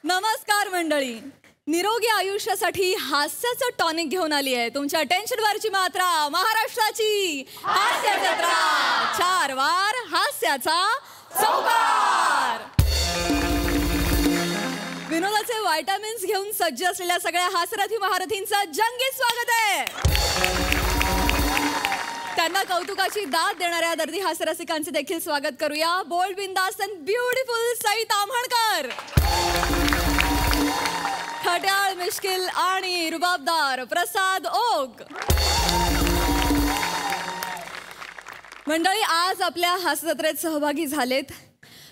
नमस्कार मंडळी, निरोगी आयुष्यासाठी हास्याचं टॉनिक घेऊन आली आहे तुमच्या टेन्शनवरची मात्रा, महाराष्ट्राची हास्य जत्रा. 4 वार हास्याचा चौकार. विनोदाचे व्हायटामिन्स घेऊन सज्ज असलेल्या सगळ्या हास्यरथी महारथींचं जंगी स्वागत आहे. त्यांना कौतुकाची दाद देणाऱ्या दर्दी हास्यरसिकांचे देखील स्वागत करूया. बोल्ड, बिंदास अँड ब्युटिफुल सई ताम्हणकर. खट्याळ, मिश्किल आणि रुबाबदार प्रसाद ओक. मंडळी, आज आपल्या हास्यजत्रेत सहभागी झालेत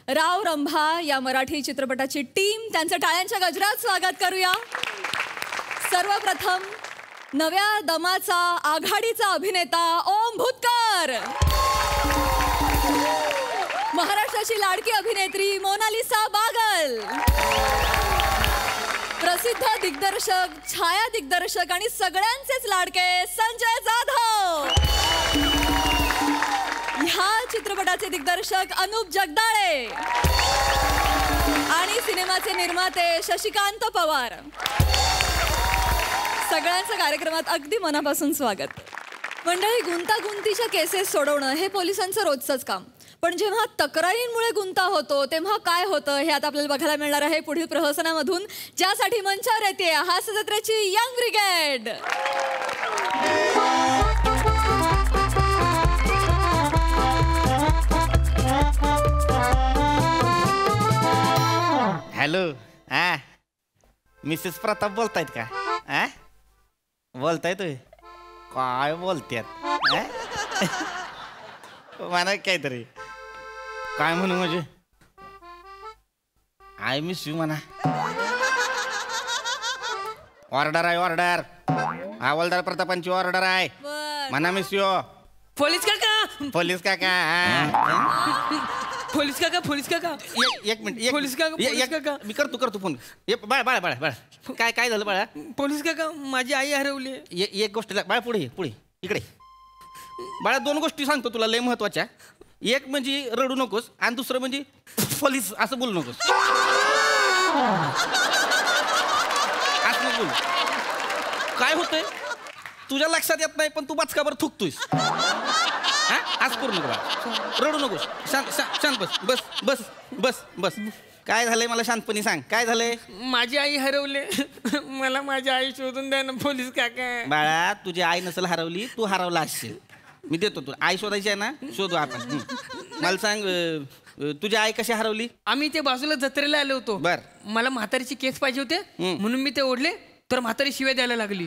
राव रंभा या मराठी चित्रपटाची टीम. त्यांचं टाळ्यांच्या गजरात स्वागत करूया. सर्वप्रथम नव्या दमाचा आघाडीचा अभिनेता ओम भूतकर. महाराष्ट्राची लाडकी अभिनेत्री मोनालिसा बागल. प्रसिद्ध दिग्दर्शक, छाया दिग्दर्शक आणि सगळ्यांचेच लाडके संजय जाधव. ह्या चित्रपटाचे दिग्दर्शक अनूप जगदाळे आणि सिनेमाचे निर्माते शशिकांत पवार. सगळ्यांचं कार्यक्रमात अगदी मनापासून स्वागत. मंडळी, गुंतागुंतीच्या केसेस सोडवणं हे पोलिसांचं रोजचंच काम. पण जेव्हा तक्रारींमुळे गुंता होतो तेव्हा काय होतं हे आता आपल्याला बघायला मिळणार आहे पुढील प्रहसनामधून, ज्यासाठी मंचावर येते हास्य जत्रेची young brigade. Hello, Mrs Pratap बोलतायत का? बोलताय तुम्ही? काय बोलतात म्हणा काहीतरी. काय म्हणू म्हणजे? आय मिस यू म्हणा. ऑर्डर आहे, ऑर्डर. हवालदार प्रतापांची ऑर्डर आहे म्हणा. Miss you. पोलीस काका, पोलीस काका. पोलीस काका, पोलीस काका. एक मिनिट. पोलीस काका, पोलीस काका. मी करतो फोन. बाळा बाळा बाळा बाळा काय झालं बाळा? पोलीस काका, माझी आई हरवली. एक गोष्ट बाळा, पुढे इकडे बाळा. 2 गोष्टी सांगतो तुला लय महत्वाच्या. एक म्हणजे रडू नकोस आणि दुसरं म्हणजे पोलीस असं बोलू नकोस. असं बोल. काय होतंय तुझ्या लक्षात येत नाही पण तू बचकावर थुकतोयस. असं करू नको बाळा, रडू नकोस. शांत बस बस बस बस बस. काय झालंय मला शांतपणे सांग, काय झालंय? माझी आई हरवले. मला माझी आई शोधून द्या ना पोलीस काका. बाळा, तुझी आई नसेल हरवली, तू हरवला असशील. मी देतो तुला. आई शोधायची आहे ना, शोधू आपण. मला सांग, तुझी आई कशी हरवली? आम्ही ते बाजूला जत्रेला आलो होतो. बर. मला म्हातारीची केस पाहिजे होते म्हणून मी ते ओढले, तर म्हातारी शिव्या द्यायला लागली.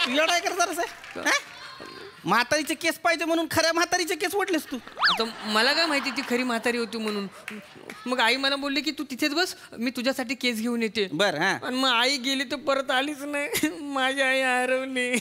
लढाई करणार म्हातारीचे केस पाहिजे म्हणून खऱ्या म्हातारीचे केस ओढलेस तू? आता मला काय माहिती ती खरी म्हातारी होती म्हणून. मग आई मला बोलली की तू तिथेच बस, मी तुझ्यासाठी केस घेऊन येते. बर. आणि मग आई गेली तर परत आलीच नाही. माझी आई हरवली.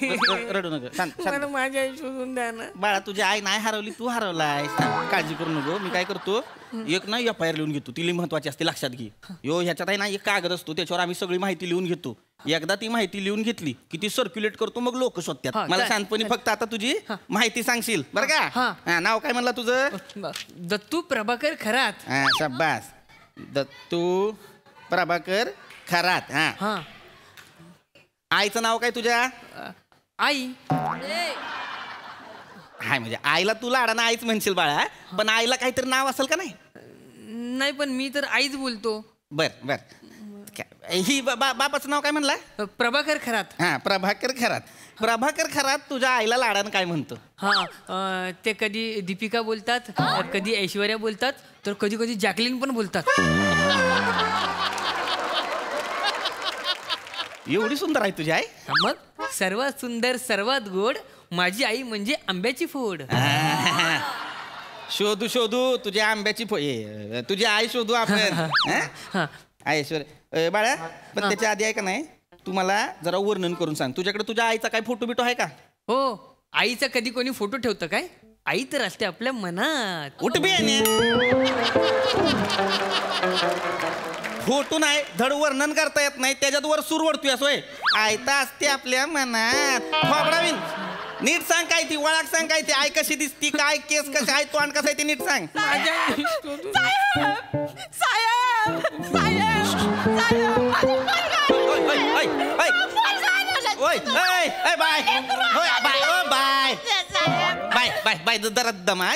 रडू नका, मला माझी आई शोधून द्या ना. बाळा, तुझी आई नाही हरवली, तू हरवलाय. काळजी करू नको. मी काय करतो, एक ना FIR लिहून घेतो. ती महत्वाची असते, लक्षात घे. ह्याच्यात आहे ना एक कागद असतो, त्याच्यावर आम्ही सगळी माहिती लिहून घेतो. एकदा ती माहिती लिहून घेतली की ती सर्क्युलेट करतो, मग लोक शोधतात. मला शांतपणी फक्त आता तुझी माहिती सांगशील बरं का? नाव काय म्हणला तुझं? दत्तू प्रभाकर खरात. शाबास. दत्तू प्रभाकर खरात. आईचं नाव काय तुझ्या? आई. हाय, म्हणजे आईला तू लाडाना आईच म्हणशील बाळा, पण आईला काहीतरी नाव असेल का? नाही नाही, पण मी तर आईच बोलतो. बर बर. ही बापाचं नाव काय म्हणला? प्रभाकर खरात. प्रभाकर खरात. प्रभाकर खरात तुझ्या आईला लाडानं काय म्हणतो? ते कधी दीपिका बोलतात, कधी ऐश्वर्या बोलतात, तर कधी कधी जॅकलिन पण बोलतात. एवढी सुंदर आहे तुझी आई? मग सर्वात सुंदर, सर्वात गोड माझी आई म्हणजे आंब्याची फोड. शोधू तुझी आंब्याची तुझी आई शोधू आपण. ऐश्वर्या बाळा, पण त्याच्या आधी आहे का नाही, तू मला जरा वर्णन करून सांग. तुझ्याकडे तुझ्या आईचा काय फोटो बिटो आहे का? हो, आईचा कधी कोणी फोटो ठेवतं काय? आई तर असते आपल्या मनात. उठ बी फोटो नाही धड वर्णन करता येत नाही त्याच्यात वर सूर वडतोय असोय आयता असते आपल्या मनात खोबडावीन नीट सांग काय ती ओळख सांग काय ती आय कशी दिसती काय केस कसं आहे तोंड कसं आहे ते नीट सांग bye bye bye bye bye जरा दमा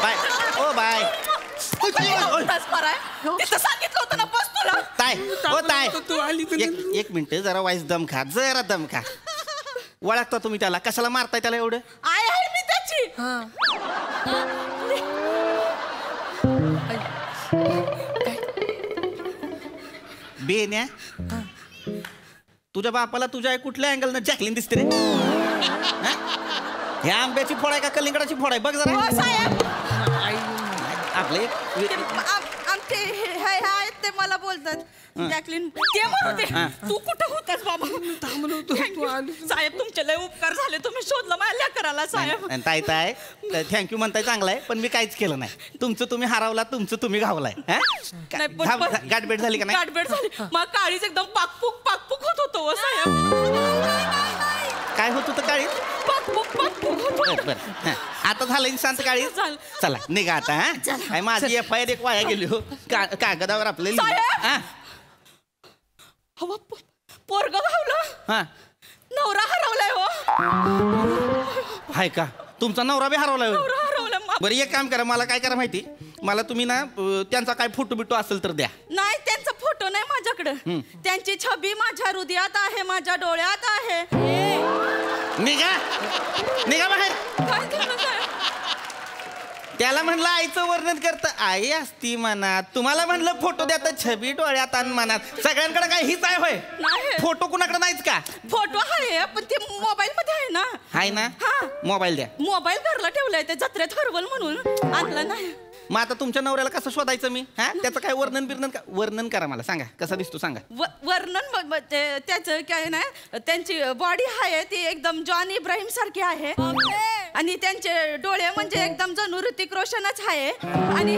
बाय ओ बाय सांगितलं होतं ना बस तुला ताय ओ ताय तू आली तर एक मिनिट जरा वाईस दम खा जरा दम खा ओळखता तुम्ही त्याला कशाला मारताय त्याला एवढं आय आहे मी त्याची बेन्या तुझ्या बापाला तुझ्या आई कुठल्या अँगलनं जॅकलीन दिसते रे हा? ह्या आंब्याची फोड आहे का कलिंगडाची फोड आहे बघ जरा आपलं एक आमचे हे आहेत ते मला बोलतात जॅकलीन ते म्हणते तू कुठं होतास बाबा थांबलो होतो तू आली साहेब तुमचे लय उपकार झाले तुम्ही शोधलं माझ्या लेकराला साहेब ताय ताय थँक्यू म्हणताय चांगलं आहे पण मी काहीच केलं नाही तुमचं तुम्ही हरवला तुमचं तुम्ही घावलाय गाठभेट झाली का नाही गाठभेट झाली मग काळीच एकदम पाकपूक होत होतो हो साहेब काय होत होतं काळी पाकपूक होत बर बर हा. आता झालं शांत काळी झालं. चला निघा आता हा काय माझी FIR एक वाया गेली हो कागदावर आपले साहेब! हा हवा पोरग घावलं हा नवरा हरवलाय हो हाय का तुमचा नवरा बी हरवलाय होय? नवरा हरवला बरं एक काम करा मला काय करा माहिती मला तुम्ही ना त्यांचा काय फोटो बिटो असेल तर द्या नाही त्यांचा फोटो नाही माझ्याकडे त्यांची छबी माझ्या हृदयात आहे माझ्या डोळ्यात आहे निघा निघा बाहेर काय झालं साहेब त्याला म्हणलं आईचं वर्णन करतं आई असती मनात तुम्हाला म्हणलं फोटो द्या तर छबी डोळ्यात आणि मनात सगळ्यांकडे काय हीच आहे होय नाही. फोटो कुणाकडे नाहीच का फोटो आहे पण ते मोबाईल मध्ये आहे ना आहे ना हा. मोबाईल द्या मोबाईल घरला ठेवलाय ते जत्रेत हरवल म्हणून आणलं नाही मग आता तुमच्या नवऱ्याला कसं शोधायचं मी हा त्याचं काय वर्णन करा मला सांगा कसा दिसतो सांगा वर्णन त्याचं काय नाही त्यांची बॉडी आहे ती एकदम जॉन इब्राहिम सारखी आहे आणि त्यांचे डोळे म्हणजे एकदम जणू ऋतिक रोशनच आहे आणि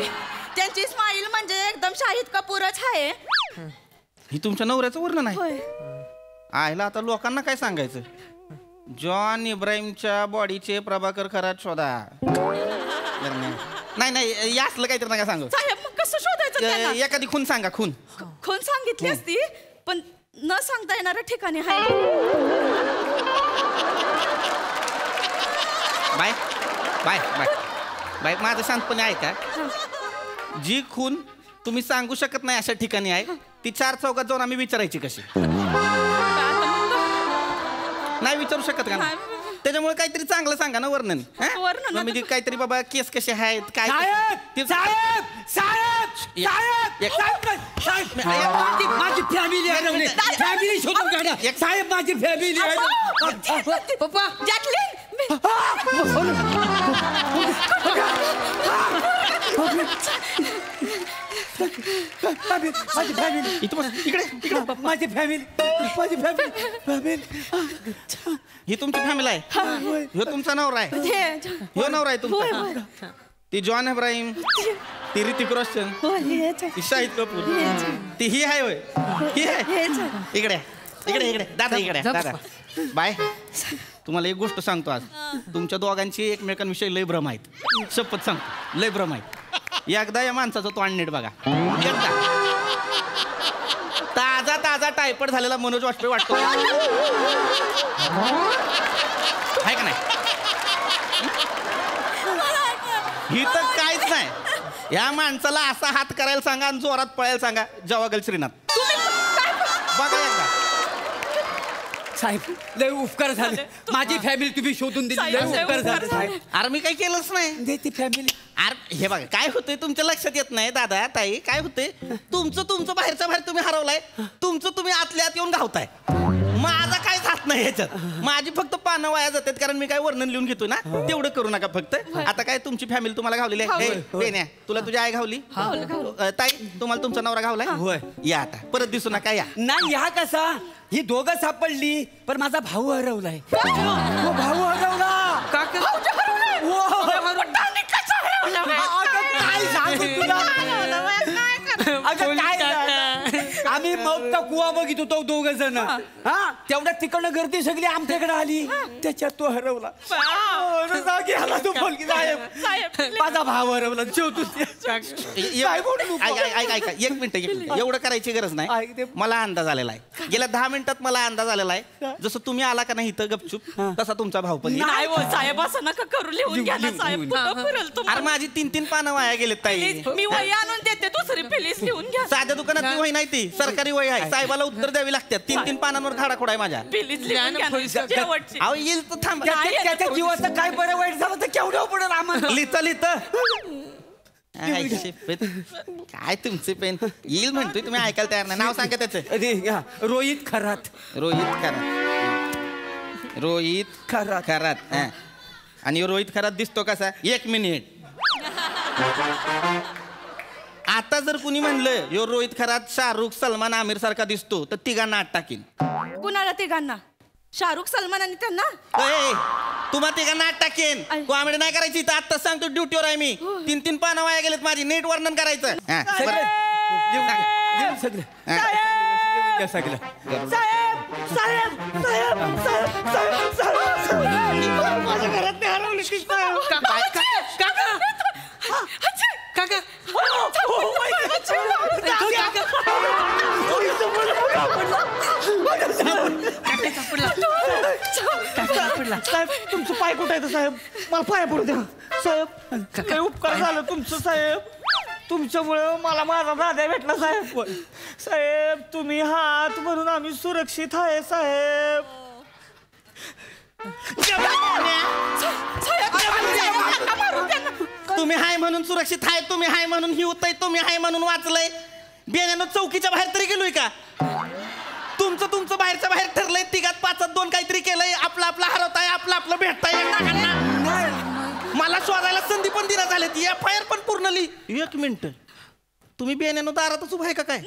त्यांची स्माईल म्हणजे एकदम शाहिद कपूरच आहे ही तुमच्या नवऱ्याचं वर्णन आहे होय आयला आता लोकांना काय सांगायचं जॉन इब्राहिमच्या बॉडीचे प्रभाकर खरात शोधा नाही नाही या असलं काहीतरी नका सांगू साहेब मग कसं शोधायचं त्यांना? एखादी खून सांगा खून खून सांगितली असती पण न सांगता येणाऱ्या ठिकाणी आहे बाय बाय बाय बाय माझं शांतपणे ऐका जी खून तुम्ही सांगू शकत नाही अशा ठिकाणी आहे ती 4 चौकात जाऊन आम्ही विचारायची कशी नाही विचारू शकत का नाही. त्याच्यामुळे काहीतरी चांगलं सांगा ना वर्णन हा? वर्णन म्हणजे काहीतरी बाबा केस कसे आहेत काय ते- माझी फॅमिली आहे फॅमिली शोधून काढा साहेब माझी फॅमिली आहे पप्पा जॅकलीन माझी फॅमिली इथं बस इकडे माझी फॅमिली ही तुमची फॅमिली आहे ह्यो तुमचा नवरा आहे ह्यो नवरा आहे तुमचा ती जॉन इब्राहिम ती ऋतिक रोशन ती शाहिद कपूर ती ही आहे होय ही आहे इकडे इकडे इकडे दादा इकडे दादा बाय तुम्हाला एक गोष्ट सांगतो आज तुमच्या दोघांची एकमेकांविषयी लय भ्रम आहेत शपथ सांगतो लय भ्रम आहेत एकदा या माणसाचं तोंड नीट बघा एकदा ताजा ताजा टायफॉइड झालेला मनोज वाजपेयी वाटतो आहे का नाही ही तर काहीच नाही या माणसाला असा हात करायला सांगा आणि जोरात पळायला सांगा जवागल श्रीनाथ बघा एकदा साहेब लय उपकार झाले माझी फॅमिली तुम्ही शोधून दिली लय उपकार झाले साहेब अरे मी काही केलंच नाही ती फॅमिली अरे हे बघा काय होतंय तुमच्या लक्षात येत नाही दादा ताई काय होतंय तुमचं बाहेरच्या बाहेर तुम्ही हरवलाय तुमचं तुम्ही आतल्या आत येऊन घावताय माझा काय अजिबात नाही ह्याच्यात. माझी फक्त पानं वाया जातात कारण मी काय वर्णन लिहून घेतो ना, तेवढं करू नका फक्त. आता काय तुमची फॅमिली तुम्हाला घावलेली आहे. हे, बेन्या, तुला तुझी आई घावली. ताई तुम्हाला तुमचा नवरा घावलाय. होय. या आता परत दिसू नका या. नाही ह्या कसा ही दोघं सापडली पण माझा भाऊ हरवलाय. तो भाऊ हरवला. काका काय सांगू तुला. अगं काय झालं? आम्ही मग तर कुवा बघित होतो दोघ जण. हा तेवढ्या तिकडनं गर्दी सगळी आमच्याकडे आली. त्याच्यात तो हरवला. जागी आला तो फलकी. साहेब माझा भाव हरवला. ऐका एक मिनिट एवढं करायची गरज नाही. मला अंदाज आलेला आहे. गेल्या 10 मिनिटात मला अंदाज आलेला आहे. जसं तुम्ही आला का नाही इथं गपचूप तसा तुमचा भाऊ पण येईल. नाही हो साहेब असं नका करू. लिहून घ्या ना साहेब. कुठं फिरल अरे तुम्हाला. माझी 3-3 पानं वाया गेलेत ताई. मी वही आणून देते दुसरी प्लीज लिहून घ्या. साध्या दुकानात वही नाही ती सरकारी वही आहे. साहेबाला उत्तर द्यावी लागतात. 3-3 पानांवर खाडाखोडा आहे माझ्या. प्लीज लिहून घ्या ना. शेवटची. अहो येईल तर थांब. त्याच्या जीवाचं काय बरं वाईट झालं तर केवढं पडेल आम्हाला. लिहितं काय तुमचे पेन येईल म्हणतोय तुम्ही ऐकायला तयार नाही. नाव सांगा त्याचं. रोहित खरात. रोहित खरात. हा. आणि रोहित खरात दिसतो कसा. 1 मिनिट. आता जर कुणी म्हणलं यो रोहित खरात शाहरुख सलमान आमिर सारखा दिसतो तर तिघांना आत टाकीन. कुणाला तिघांना. शाहरुख सलमान आणि त्यांना. तुम्हाला तिघांना आत टाकेन. कॉमेडी नाही करायची तर आत्ताच सांगतो ड्युटीवर आहे मी. 3-3 पानं वाया गेलेत माझी. नीट वर्णन करायचं. साहेब तुमचं पाय कुठं आहे साहेब. मला पाय पडू द्या साहेब. काय उपकार झालं तुमचं साहेब. तुमच्यामुळं मला माझा दादा भेटला साहेब. साहेब तुम्ही हात म्हणून आम्ही सुरक्षित आहे साहेब. तुम्ही हाय म्हणून सुरक्षित आहे. तुम्ही हाय म्हणून ही होतय. तुम्ही हाय म्हणून वाचलंय. बेण्यानं चौकीच्या बाहेर तरी गेलोय का. तुमचं बाहेरच्या बाहेर ठरलंय. 3-5 2 काहीतरी केलंय. आपलं हरवताय. आपलं भेटताय. मला शोधायला संधी पण दिला झाले. FIR पण पूर्ण लिही. 1 मिनिट तुम्ही बेण्यानं दारातच उभा आहे का काय.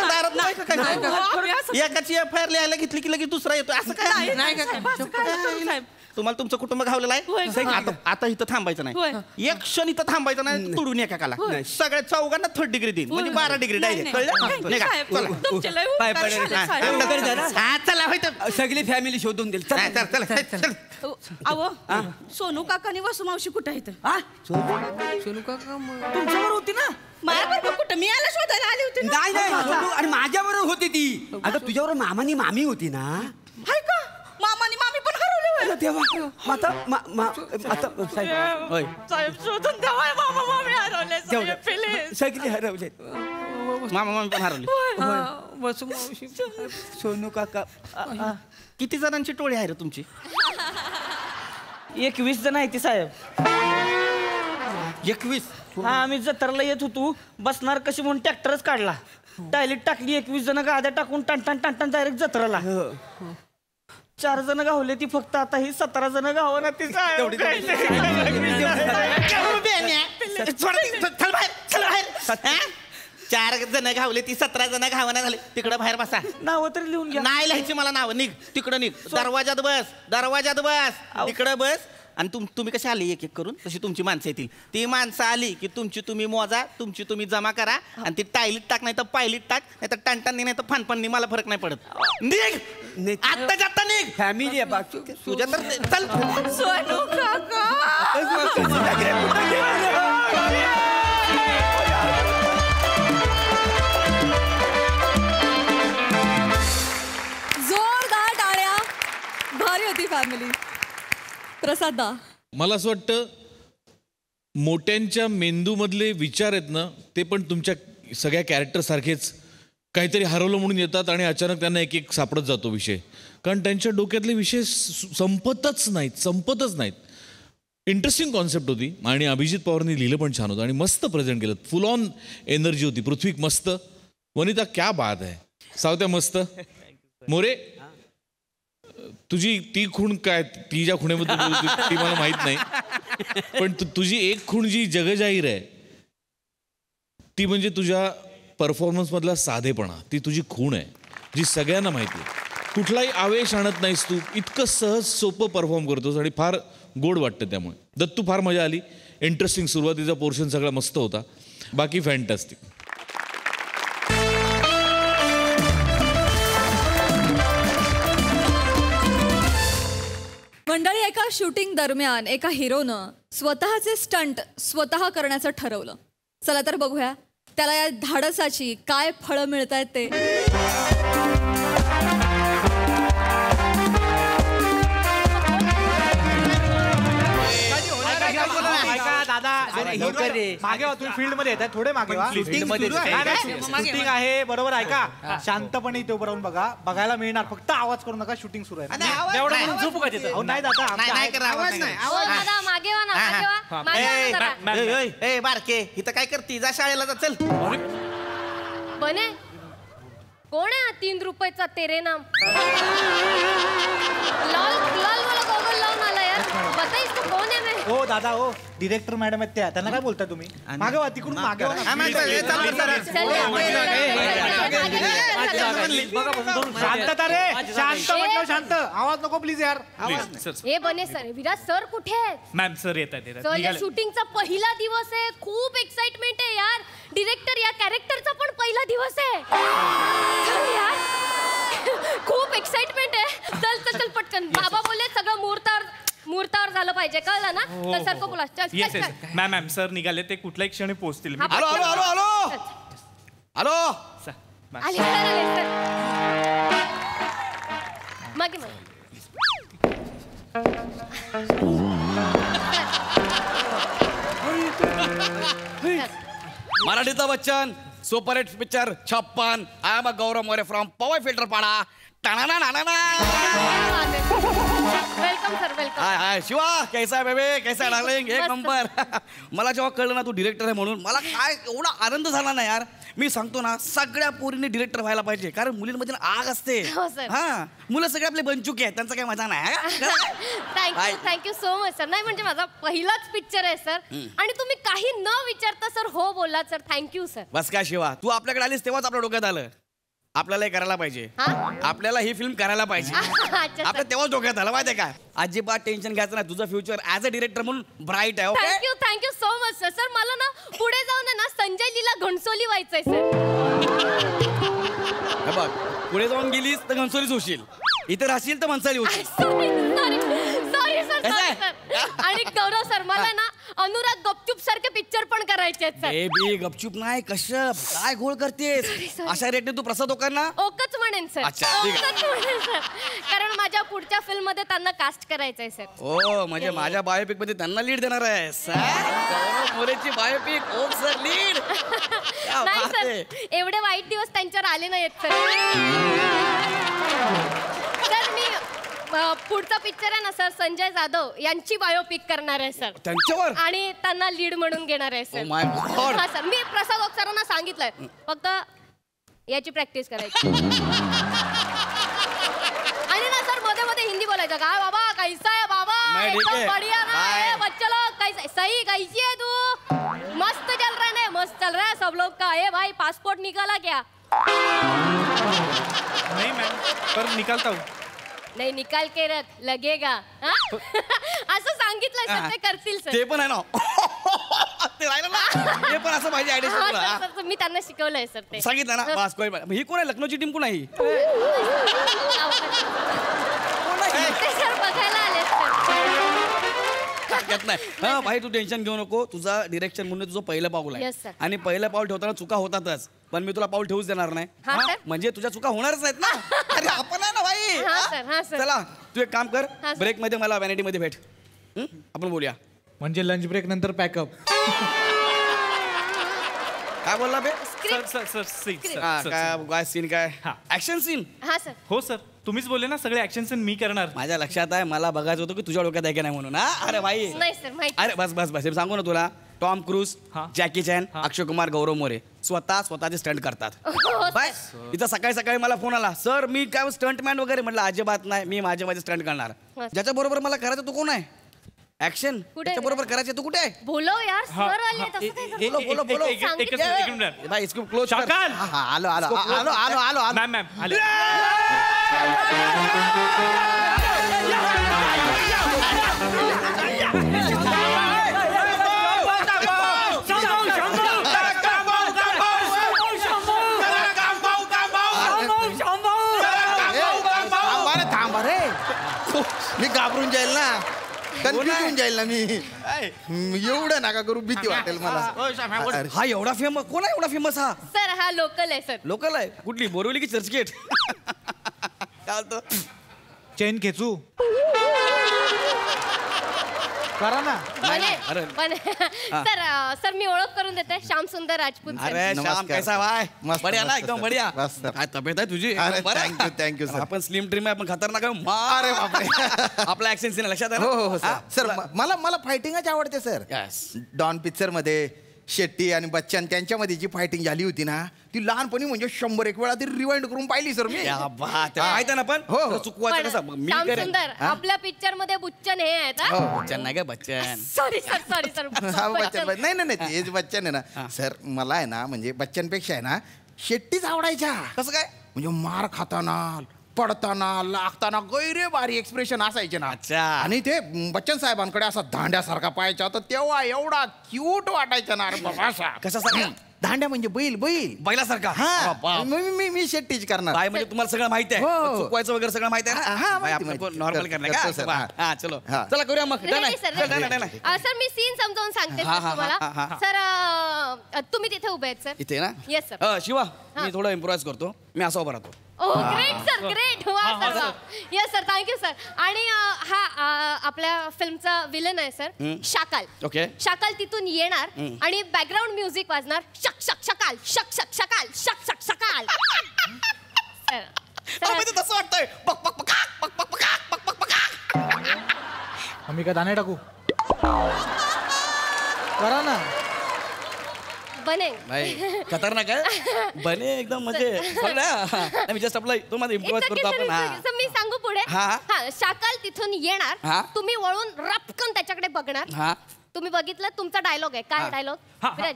दारात नाही का काय. एकाची FIR लिहायला घेतली की लगेच दुसरा येतो असं काय. साहेब. तुम्हाला तुमचं कुटुंब घावलेलं आहे. आता इथं थांबायचं नाही. 1 क्षण इथं थांबायचं नाही. तोडून एकाला सगळ्या 4घांना 3rd डिग्री देईन. म्हणजे 12 डिग्री डायरेक्ट. चला होय सगळी फॅमिली शोधून देईल. चल. अहो सोनू काका आणि वसू मावशी कुठं आहेत. सोनू काका तुमच्यावर होती ना. माझ्याबरोबर कुठं. मी याला शोधायला आली होती ना. नाही आणि माझ्याबरोबर होती ती. आता तुझ्याबरोबर मामानी मामी होती ना. हाय का. मामा आणि मामी पण हरवले. तेव्हा आता साहेब शोधून द्यावा. मामा मामी हरवले. सगळी हरवले. मामा मामी पण हरवली. वसू मावशी. सोनू काका. किती जणांची टोळी आहे रे तुमची. 21 जण आहे ती साहेब. 21. हा आम्ही जत्राला येत होतो. बसणार कशी म्हणून ट्रॅक्टरच काढला. टायलेट टाकली. 21 जण गाद्या टाकून टाण डायरेक्ट जत्राला. 4 जण गावले ती फक्त. आता ही 17 जण गाव ना ती. चार जण घावले ती 17 जण घावना झाले. तिकडं बाहेर बसा. नाव तरी लिहून घ्या. नाही लिहायची मला नाव. निघ तिकडं निघ. दरवाजात बस. तिकडं बस. आणि तुम्ही कशी आली एक एक करून तशी तुमची माणसं येतील. ती माणसं आली की तुमची तुम्ही मोजा. तुमची तुम्ही जमा करा. आणि ती टायलीट टाक नाही तर पायलीट टाक नाही तर टणटणी नाही तर फानपणी. मला फरक नाही पडत. निघ आत्ता जाता निघ. फॅमिली आहे बाकी तुझ्या तर चल. सोनू काका. जोरदार टाळ्या. भारी होती फॅमिली. प्रसादा. मला असं वाटतं मोठ्यांच्या मेंदूमधले विचार आहेत ना ते पण तुमच्या सगळ्या कॅरेक्टरसारखेच काहीतरी हरवलं म्हणून येतात आणि अचानक त्यांना एक एक सापडत जातो विषय. कारण त्यांच्या डोक्यातले विषय संपतच नाहीत. इंटरेस्टिंग कॉन्सेप्ट होती आणि अभिजित पवारनी लिहिलं पण छान होतं आणि मस्त प्रेझेंट केलं. फुल ऑन एनर्जी होती. पृथ्वी मस्त. वनिता क्या बात आहे. सावत्या मस्त. मोरे तुझी ती खूण काय, ती ज्या खुणेबद्दल बोलत होती ती मला माहित नाही, पण तुझी एक खूण जी जगजाहीर आहे ती म्हणजे तुझ्या परफॉर्मन्स मधला साधेपणा. ती तुझी खूण आहे जी सगळ्यांना माहिती आहे. कुठलाही आवेश आणत नाहीस तू, इतकं सहज सोपं परफॉर्म करतोस आणि फार गोड वाटतं. त्यामुळे दत्तू फार मजा आली. इंटरेस्टिंग सुरुवातीचा पोर्शन सगळा मस्त होता, बाकी फॅन्टॅस्टिक. मंडळी, एका शूटिंग दरम्यान एका हिरोनं स्वतःचे स्टंट स्वतः करण्याचं ठरवलं. चला तर बघूया त्याला या धाडसाची काय फळं मिळत आहेत ते. दादा मागे वा, तुम्ही फील्ड मध्ये येतात, थोडे मागे वा. शूटिंग आहे बरोबर. ऐका, शांतपणे इथे उभं राहून बघा, बघायला मिळणार. फक्त आवाज करू नका, शूटिंग सुरू आहे. एवढं म्हणून झोपू का तिथं? नाही दादा, बारके इथं काय करती? जा शाळेला जा. चल बने कोण आहे हा 3 रुपयाचा तेरे नाम? लाल लाल वाला गॉगल लावून आला यार. बताइस तो कौन है मैं? हो दादा, हो डिरेक्टर मॅडम आहेत त्या, त्यांना काय बोलता तुम्ही? मागे वा, तिकडून मागे वा. शांतता रे, शांत म्हटलं, शांत. आवाज नको प्लीज यार. हे बने सर, विराज सर कुठे आहेत? मॅम सर येतात सर, या शूटिंगचा पहिला दिवस आहे, खूप एक्साइटमेंट आहे यार. डिरेक्टर या कॅरेक्टरचा पण पहिला दिवस आहे. चल यार, खूप एक्साइटमेंट आहे. चल चल चल पटकन. बाबा बोलले सगळं मुहूर्तावर झालं पाहिजे, कळलं ना? तर सर को बोला. चल येस येस मॅम सर निघाले, ते कुठल्याही क्षणी पोहोचतील. Hello hello hello hello hello. आले सर, आले सर. मागे मागे. मराठीचा Bachchan, super hit picture 56. I am Gaurav More from Powai filter Pada. Welcome sir, welcome. Hi hi Shiva, कैसा है बेबे, कैसा है डार्लिंग? एक नंबर. मला जेव्हा कळलं ना तू डिरेक्टर आहे म्हणून, मला काय एवढा आनंद झाला ना यार. मी सांगतो ना, सगळ्या पोरींनी डिरेक्टर व्हायला पाहिजे, कारण मुलींमध्ये आग असते. हा, मुलं सगळे आपले बनचुके आहेत, त्यांचा काय मजा नाही. Thank you so much sir. नाही म्हणजे माझा पहिलाच पिक्चर आहे सर, आणि तुम्ही काही न विचारता सर हो बोललात सर. Thank you sir. बस काय शिवा, तू आपल्याकडे आलीस तेव्हाच आपल्या डोक्यात आलं आपल्याला हे करायला पाहिजे, आपल्याला ही फिल्म करायला पाहिजे. आपल्या तेव्हाच डोक्यात आलं, माहिती आहे काय? अजिबात टेन्शन घ्यायचं नाही, तुझं फ्युचर ॲज अ डिरेक्टर म्हणून ब्राईट आहे. Okay, thank you so much sir. Sir मला ना पुढे जाऊन ना संजय लीला घणसोली व्हायचंय सर. बघ, पुढे जाऊन गेलीस तर घणसोलीच होशील, इथे राहशील तर मनसाली होशील. Sorry sir. आणि गौरव सर, मला ना अनुराग गपचूप सारखे पिक्चर पण करायचे आहेत सर. बेबी गपचूप नाही, कश्यप काय घोळ करतेस? अशा रेटने तू प्रसाद ओकांना ओकच म्हणेन सर. ओकच म्हणेन सर, कारण माझ्या पुढच्या फिल्म मध्ये त्यांना कास्ट करायचंय सर. ओ म्हणजे माझ्या बायोपिक मध्ये त्यांना लीड देणार आहे सर. मोरेची बायोपिक, ओक सर लीड. नाही सर, एवढे वाईट दिवस त्यांच्यावर आले नाहीत सर. सर मी पुढचा पिक्चर आहे ना सर, संजय जाधव यांची बायोपिक करणार आहे सर. त्यांच्यावर? आणि त्यांना लीड म्हणून घेणार आहे सर. माय गॉड. हा सर, मी प्रसाद ओक सरांना सांगितलंय, फक्त याची प्रॅक्टिस करायची. आणि ना सर मध्ये मध्ये हिंदी बोलायचं. काय बाबा, कैसा है बाबा? एकदम बढ़िया ना है बच्चे लोग. कैसा सही, कैसी है तू? मस्त चल रहा है ना, मस्त चल रहा है सब लोग का. ए भाई पासपोर्ट निकाला क्या? नहीं मैम, पर निकालता हूँ. नाही, निकाल के रख, लगेगा. असं सांगितलंय सर, ते करतील सर. ते पण आहे ना, ते राहिलं ना, ते पण असं पाहिजे आयडिया. सर मी त्यांना शिकवलंय सर. ते सांगितलं ना, बस. ही कोण आहे? लखनौची टीम कोण आहे? ते सर बघायला आले हरकत नाही. हा भाई, तू टेन्शन घेऊ नको. तुझा डिरेक्शन म्हणून तुझं पहिलं पाऊल आहे, Yes, sir. आणि पहिलं पाऊल ठेवताना चुका होतातच, पण मी तुला पाऊल ठेवूच देणार नाही. हा, sir. म्हणजे तुझ्या चुका होणारच नाहीत ना. अरे आपण आहे ना भाई. हा, sir. हा, sir. चला, तू एक काम कर, हा, sir. ब्रेक मध्ये मला व्हॅनिटी मध्ये भेट, आपण बोलूया. म्हणजे लंच ब्रेक नंतर पॅकअप. काय बोलला बे? सर काय सीन, काय हा. Action scene? हा सर. हो सर, तुम्हीच बोलले ना सगळे ऍक्शन सीन मी करणार. माझ्या लक्षात आहे, मला बघायचं होतं की तुझ्या डोक्यात आहे की नाही म्हणून. हा, अरे भाई. नाही सर, माहिती. अरे बस बस बस, हे सांगू ना तुला, टॉम क्रूज हा. जॅकी चॅन अक्षय कुमार गौरव मोरे स्वतःचे स्टंट करतात बाय इथं सकाळी सकाळी मला फोन आला सर मी काय स्टंटमॅन वगैरे म्हटलं अजिबात नाही मी माझे स्टंट करणार ज्याच्या बरोबर मला करायचं तू कोण आहे ऍक्शन त्याच्या बरोबर करायचं तू कुठे आहे बोलो यार सर आले तसं काय बोलो बोलो भाई इसको क्लोज शाकाल. आलो आलो आलो आलो आलो आलो मॅम मॅम आले थांबा रे मी घाबरून जाईल ना कन्फ्युज होऊन जाईल ना मी एवढं नका करू भीती वाटेल मला अरे, हा एवढा फेमस कोण आहे एवढा फेमस हा सर हा लोकल आहे सर लोकल आहे कुठली बोरिवली की चर्चगेट काय बोलतो चेन खेचू करा ना अरे. पण सर सर मी ओळख करून देते श्याम सुंदर राजपूत सर. अरे श्याम नमस्कार. कैसा भाई मस्त, बढिया ना मस्त, एकदम सर. बढिया मस्त. काय तब्येत आहे तुझी अरे बरं? थँक्यू सर आपण स्लिम ड्रीम आहे आपण खतरनाक आहे अरे बापरे आपला ऍक्शन सीन लक्षात आहे हो ना? हो हा? सर मला फायटिंगच आवडते सर Yes. डॉन पिक्चर मध्ये शेट्टी आणि बच्चन त्यांच्यामध्ये जी फायटिंग झाली होती ना ती लहानपणी म्हणजे 101 वेळा ती रिवाइंड करून पाहिली सर मी या बात आहे. माहित आहे ना पण हो, हो. चुकवायचं पण कसं मी श्याम करेन सुंदर आपल्या पिक्चर मध्ये बुच्चन हे आहेत हो. बच्चन नाही का बच्चन सॉरी सर हा बच्चन नाही तेच बच्चन आहे ना सर मला आहे ना म्हणजे बच्चनपेक्षा आहे ना शेट्टीच आवडायच्या कसं काय म्हणजे मार खाताना पडताना लागताना गैरे भारी एक्सप्रेशन असायचे ना अच्छा. आणि ते बच्चन साहेबांकडे असा धांड्यासारखा पाहायचा तर तेव्हा एवढा क्यूट वाटायचा ना अरे बाबा असा कशासारखा? धांड्या म्हणजे बैल बैलासारखा हा बाप. मी शेट्टीच करणार बाय म्हणजे तुम्हाला सगळं माहिती आहे हो. चुकवायचं वगैरे सगळं माहिती आहे हा, ना माहिती, माहिती. नॉर्मल करणार करतो, का सर. बा. हा चलो हा. चला करूया मग Done आहे. रेडी सर चल, done आहे. सर मी सीन समजावून सांगते हा, सर हा, तुम्हाला हा, हा. सर तुम्ही तिथे उभे आहेत सर इथे ना येस सर शिवा मी थोडं इम्प्रोवाइज करतो मी असा उभा राहतो ओ ग्रेट सर ग्रेट वा सर वा येस सर थँक्यू सर आणि हा आपल्या फिल्मचा विलन आहे सर शाकाल ओके शाकाल तिथून येणार आणि बॅकग्राऊंड म्युझिक वाजणार शक शक शकाल शक शक शकाल शक शक शकाल सर तसं वाटतंय पक पक पकाक, पक पक पकाक, पक पक पकाक. आम्ही काय दाणे टाकू करा ना बनेल भाई खतरनाक आहे बने एकदम म्हणजे मी जस्ट आपला तो माझा इम्प्रोवाइज करतो आपण हा मी सांगू पुढे हा. हा शाकाल तिथून हा. येणार तुम्ही वळून रपकन त्याच्याकडे बघणार हा तुम्ही बघितलं तुमचा डायलॉग आहे काय डायलॉग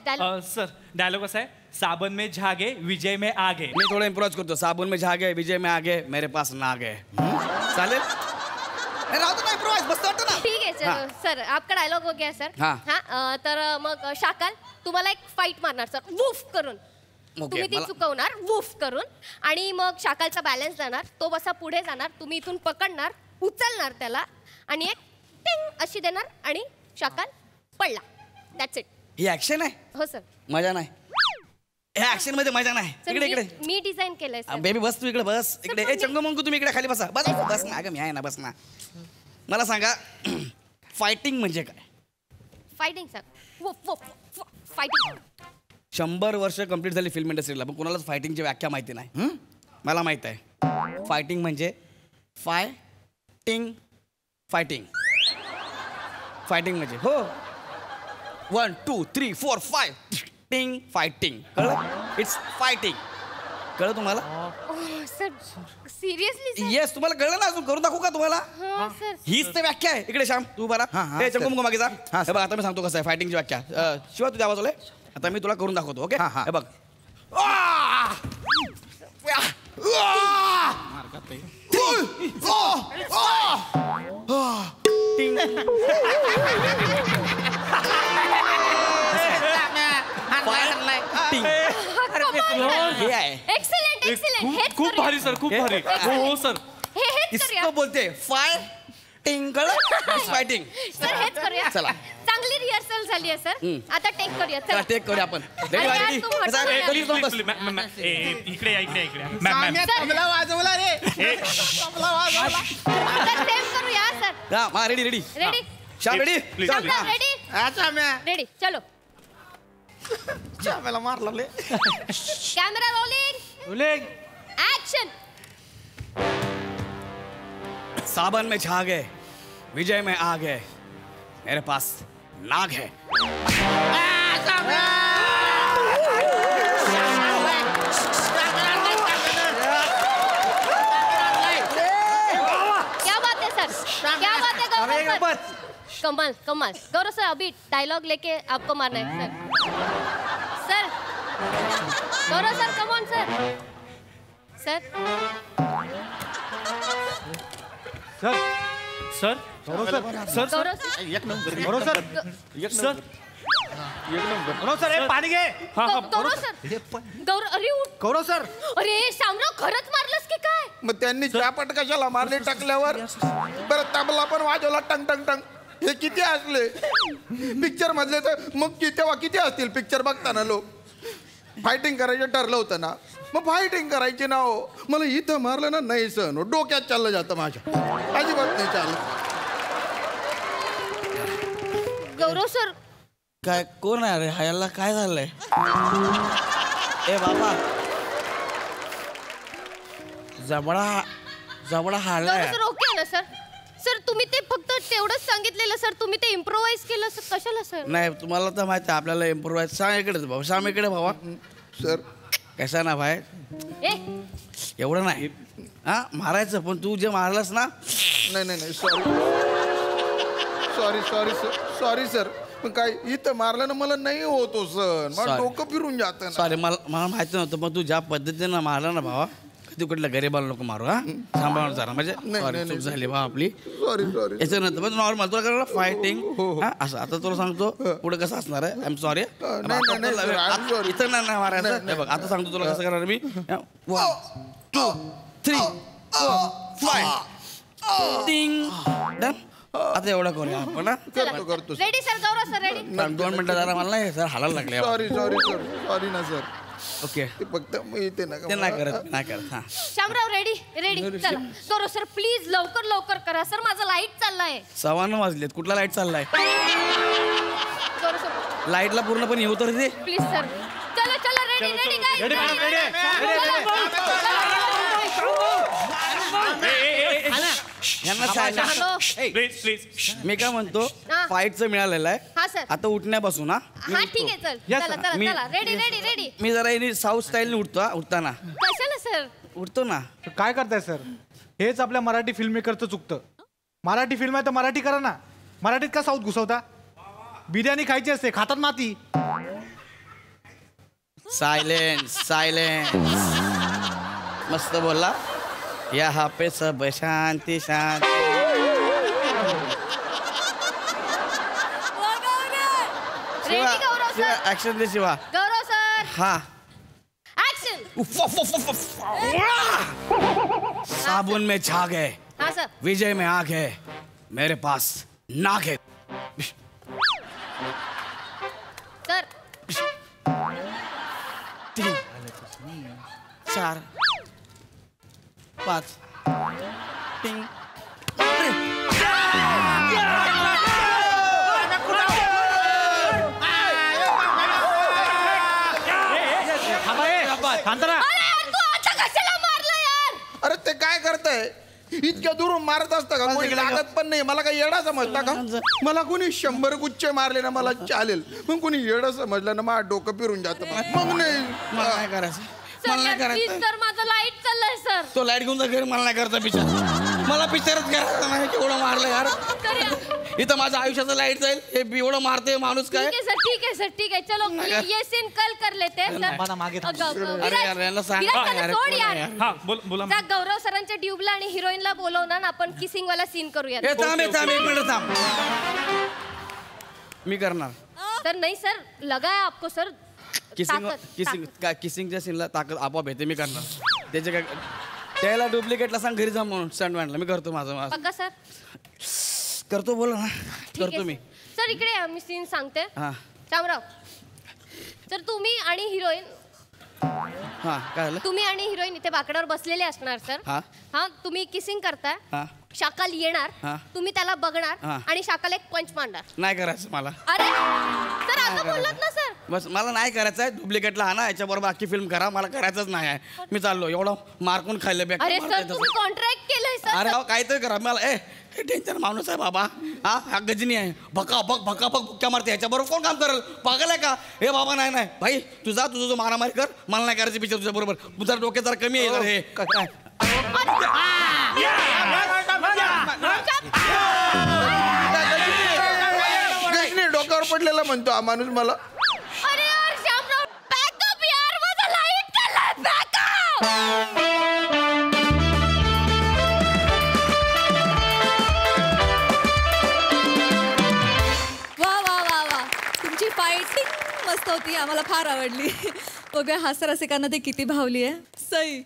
डायलॉग सर डायलॉग कसा आहे साबन में झागे विजय में आगे मी थोडं इम्प्रोवाइज करतो साबुन में झागे विजय में आगे मेरे पास नाग है चालेल नाही, राहू दे ना इम्प्रोवाइज मस्त वाटतं ना ठीक आहे चलो सर आपका डायलॉग हो गया सर हा. तर मग शाकाल तुम्हाला एक फाईट मारणार सर वूफ करून तुम्ही ती मला- चुकवणार वूफ करून आणि मग शाकालचा बॅलन्स जाणार तो बसा पुढे जाणार तुम्ही इथून पकडणार उचलणार त्याला आणि एक टिंग अशी देणार आणि शाकाल पडला दॅट्स इट ही ऍक्शन आहे हो सर मजा नाही ह्या ऍक्शन मध्ये मजा नाही सर इकडे इकडे मी डिझाईन केलंय सर बेबी बस तू इकडे बस इकडे पण ए मी- चंगू मंगू तुम्ही इकडे खाली बसा बस बस ना अगं मी आहे ना बस ना मला सांगा फायटिंग म्हणजे काय fighting sir woof woof fighting 100 वर्ष कंप्लीट झाली फिल्म इंडस्ट्रीला पण कोणालाच फायटिंगची व्याख्या माहिती नाही मला माहित आहे फायटिंग म्हणजे फायटिंग फायटिंग म्हणजे हो 1 2 3 4 5 टिंग फायटिंग कळलं इट्स फायटिंग कळलं तुम्हाला सर सिरियसली सर येस तुम्हाला कळलं ना अजून करून दाखवू का तुम्हाला हा सर हीच तर व्याख्या आहे इकडे श्याम तू बरा हा, हा, ए चंगू मंगू मागे जा हा, हे बघ आता मी सांगतो कसं आहे फायटिंगची व्याख्या शिवा तुझ्या आवाज आलाय आता मी तुला करून दाखवतो ओके हा, हा. हे बघ हे आहे एक्सलेंट एक्सलेंट हेच खूप करूया. भारी सर खूप भारी हो हो सर हेच करूया इसको बोलते फायटिंग कळलं फायटिंग सर हेच करूया चला. चांगली रिहर्सल झाली आहे सर आता टेक करूया चला चला टेक करूया आपण अरे यार, रेडी तू म्हटलं रेडी ना. कधीच बस इकडे या इकडे या मॅम मॅम तबला वाजवला रे आता सेम करूया सर हा मा ready ready ready Shyam ready Please, चल. please. रेडी अच्छा म्या रेडी चलो मला मारला रे कॅमेरा रोलिंग ऍक्शन सावन में छा गए विजय में आ गए मेरे पास नाग है क्या बात है सर, क्या बात है गौरव सर? कमाल कमाल गौरव सर, अभी डायलॉग लेके आपको मारना है sir. Gaurav sir, come on sir. Sir sir Gaurav sir, Gaurav sir पाणी घे. गौरव सर, गौरव, अरे उठ. गौरव सर. अरे शामराव, खरंच मारलंस की काय? मग त्यांनी चापट कशाला मारले टाकल्यावर परत तबला पण वाजवला टंग टंग टंग. हे किती असले पिक्चर मधले तर मग तेव्हा किती असतील पिक्चर बघताना लोक. फायटिंग करायचं ठरलं होतं ना, मग फायटिंग करायची ना हो. मला इथं मारलं ना, नाही सण डोक्यात चाललं जातं माझ्या, अजिबात नाही चाललं. गौरव सर, काय कोण आहे रे? ह्याला काय झालंय? ए बाबा, जबडा हाडलाय. गौरव सर ओके ना सर? सर तुम्ही ते फक्त तेवढंच सांगितलेलं सर, तुम्ही ते इम्प्रोवाइज केलं सर, कशाला सर? नाही, तुम्हाला तर माहिती आहे आपल्याला इम्प्रोवाइज. सांग इकडेच भाऊ, सांग इकडे भावा. सर कसा ना भाई, ए एवढं नाही हा मारायचं, पण तू जे मारलंस ना. नाही सॉरी सर. पण काय इथं मारलं ना, मला नाही होतो सर, मला Sorry. डोकं फिरून जातं. सॉरी, मला माहिती नव्हतं, पण तू ज्या पद्धतीनं मारला ना भावा, कधी कुठल्या गरीबाला नको मारू. हा सांभाळून जरा, म्हणजे sorry, चूक झाली भावा आपली. सॉरी याच्यानंतर पण नॉर्मल तुला करायला फायटिंग असं. आता तुला सांगतो पुढे कसं असणार आहे. I am sorry. इथं नाही मारायचं. हे बघ, आता सांगतो तुला कसं करणार मी. 1 2 3 4 5 टिंग डन. आता एवढं करूया आपण. करतो रेडी सर, गौरव सर रेडी. 2 मिनिटं जरा मला नाही सर हालायला लागले. सॉरी ना सर. ओके, ते फक्त मी ते ते नाही करत. हा शामराव रेडी रेडी, चला. गौरव सर प्लीज लवकर करा सर, माझा लाईट चाललाय. 9:15 वाजलेत. कुठला लाईट चाललाय? गौरव सर लाईटला पूर्णपणे येऊ तर दे. Please sir. चला रेडी काय? यांना सांगा. Please please. मी काय म्हणतो, हा. फाईटचं मिळालेलं आहे. हा सर. आता उठण्यापासून हा हा ठीक आहे, चला रेडी. मी जरा साऊथ स्टाईलने उठतो. उठताना कशाला सर? उठतो ना. काय करताय सर? हेच आपल्या मराठी फिल्म मेकरचं चुकतं. मराठी फिल्म आहे तर मराठी करा ना. मराठीत का साऊथ घुसवता? बिर्याणी खायची असते, खातात माती. सायलेन्स मस्त बोलला. यहाँ पे सब शांती. रेडी गौरव सर. ऍक्शन दे शिवा. गौरव सर हा. ऍक्शन. साबुन में झाग है, हा सर. विजय में आग है, मेरे पास नाग है. सर 3 4 5 टिंग. शांतरा. अरे यार, तू आता कशाला मारलं यार? अरे ते काय करताय? इतक्या दुरून मारत असता का? कोणी लागत पण नाही. मला काय येडा समजता का? मला कोणी 100 गुच्छे मारले ना मला चालेल, पण कोणी येडा समजलं ना माझं डोकं फिरून जातं. मग नाही मला नाही करायचं. मला नाही प्लीज करायचं. सर, माझं लाईट चाललंय सर. तो लाईट घेऊन जा घरी. मला नाही करायचा पिक्चर. मला पिक्चरच करायचा नाही. केवढं मारलं यार. सर या. इथं माझं आयुष्याचं लाईट जाईल. हे एवढं मारते माणूस काय. ठीक है सर, चलो ये सीन कल कर लेते हैं सर. मागे अरे यार, यांना सांग विराज, त्याला सोड यार. हा बोला. जा गौरव सरांच्या ट्यूबला आणि हिरोईनला बोलवणार ना, आपण किसिंग वाला सीन करूया. थांब 1 मिनिट थांब. मी करणार. सर नाही सर, लगाया आपको सर. किसिंगच्या सीनला ताकद आपोआप येते. मी करणार. त्याचे काय त्याला डुप्लिकेटला सांग घरी जा म्हणून. स्टंटमॅनला मी करतो. माझं पक्का सर? करतो. बोला ना. ठीक आहे करतो मी. सर इकडे या, मी सीन सांगते. हा शामराव सर, तुम्ही आणि हिरोईन हा काय झालं? तुम्ही आणि हिरोईन इथे बाकडावर बसलेले असणार सर. हा. हा तुम्ही किसिंग करताय. हा. शाकाल येणार. हा. तुम्ही त्याला बघणार हा. आणि शाकाल एक पंच मारणार. नाही करायचं मला. अरे सर, आता बोललात ना सर. बस मला नाही करायचं आहे, डुप्लिकेटला आणा, याच्याबरोबर बाकी फिल्म करा, मला करायचंच नाही आहे. मी चाललो, एवढं मारकून खाल्लं बॅग. अरे सर तुम्ही कॉन्ट्रॅक्ट केलंय सर. अरे काहीतरी करा मला. हे टेन्शन माणूस आहे बाबा. हा गजनी आहे, भकाभक बुक्क्या मारते, ह्याच्याबरोबर कोण काम करेल? पागल आहे का? हे बाबा नाही नाही भाई, तुझा जो मारामारी कर, मला नाही करायची पिक्चर तुझ्या बरोबर. तुझा डोक्यात जरा कमी आहे हे काय. डोक्यावर पडलेला म्हणतो हा माणूस मला. अरे यार श्यामराव बॅकअप यार, माझा लाईट चाललाय. बॅकअप. वा वा वा वा, तुमची फायटिंग मस्त होती, आम्हाला फार आवडली. बघूया हास्य रसिकांना ते किती भावली आहे. सई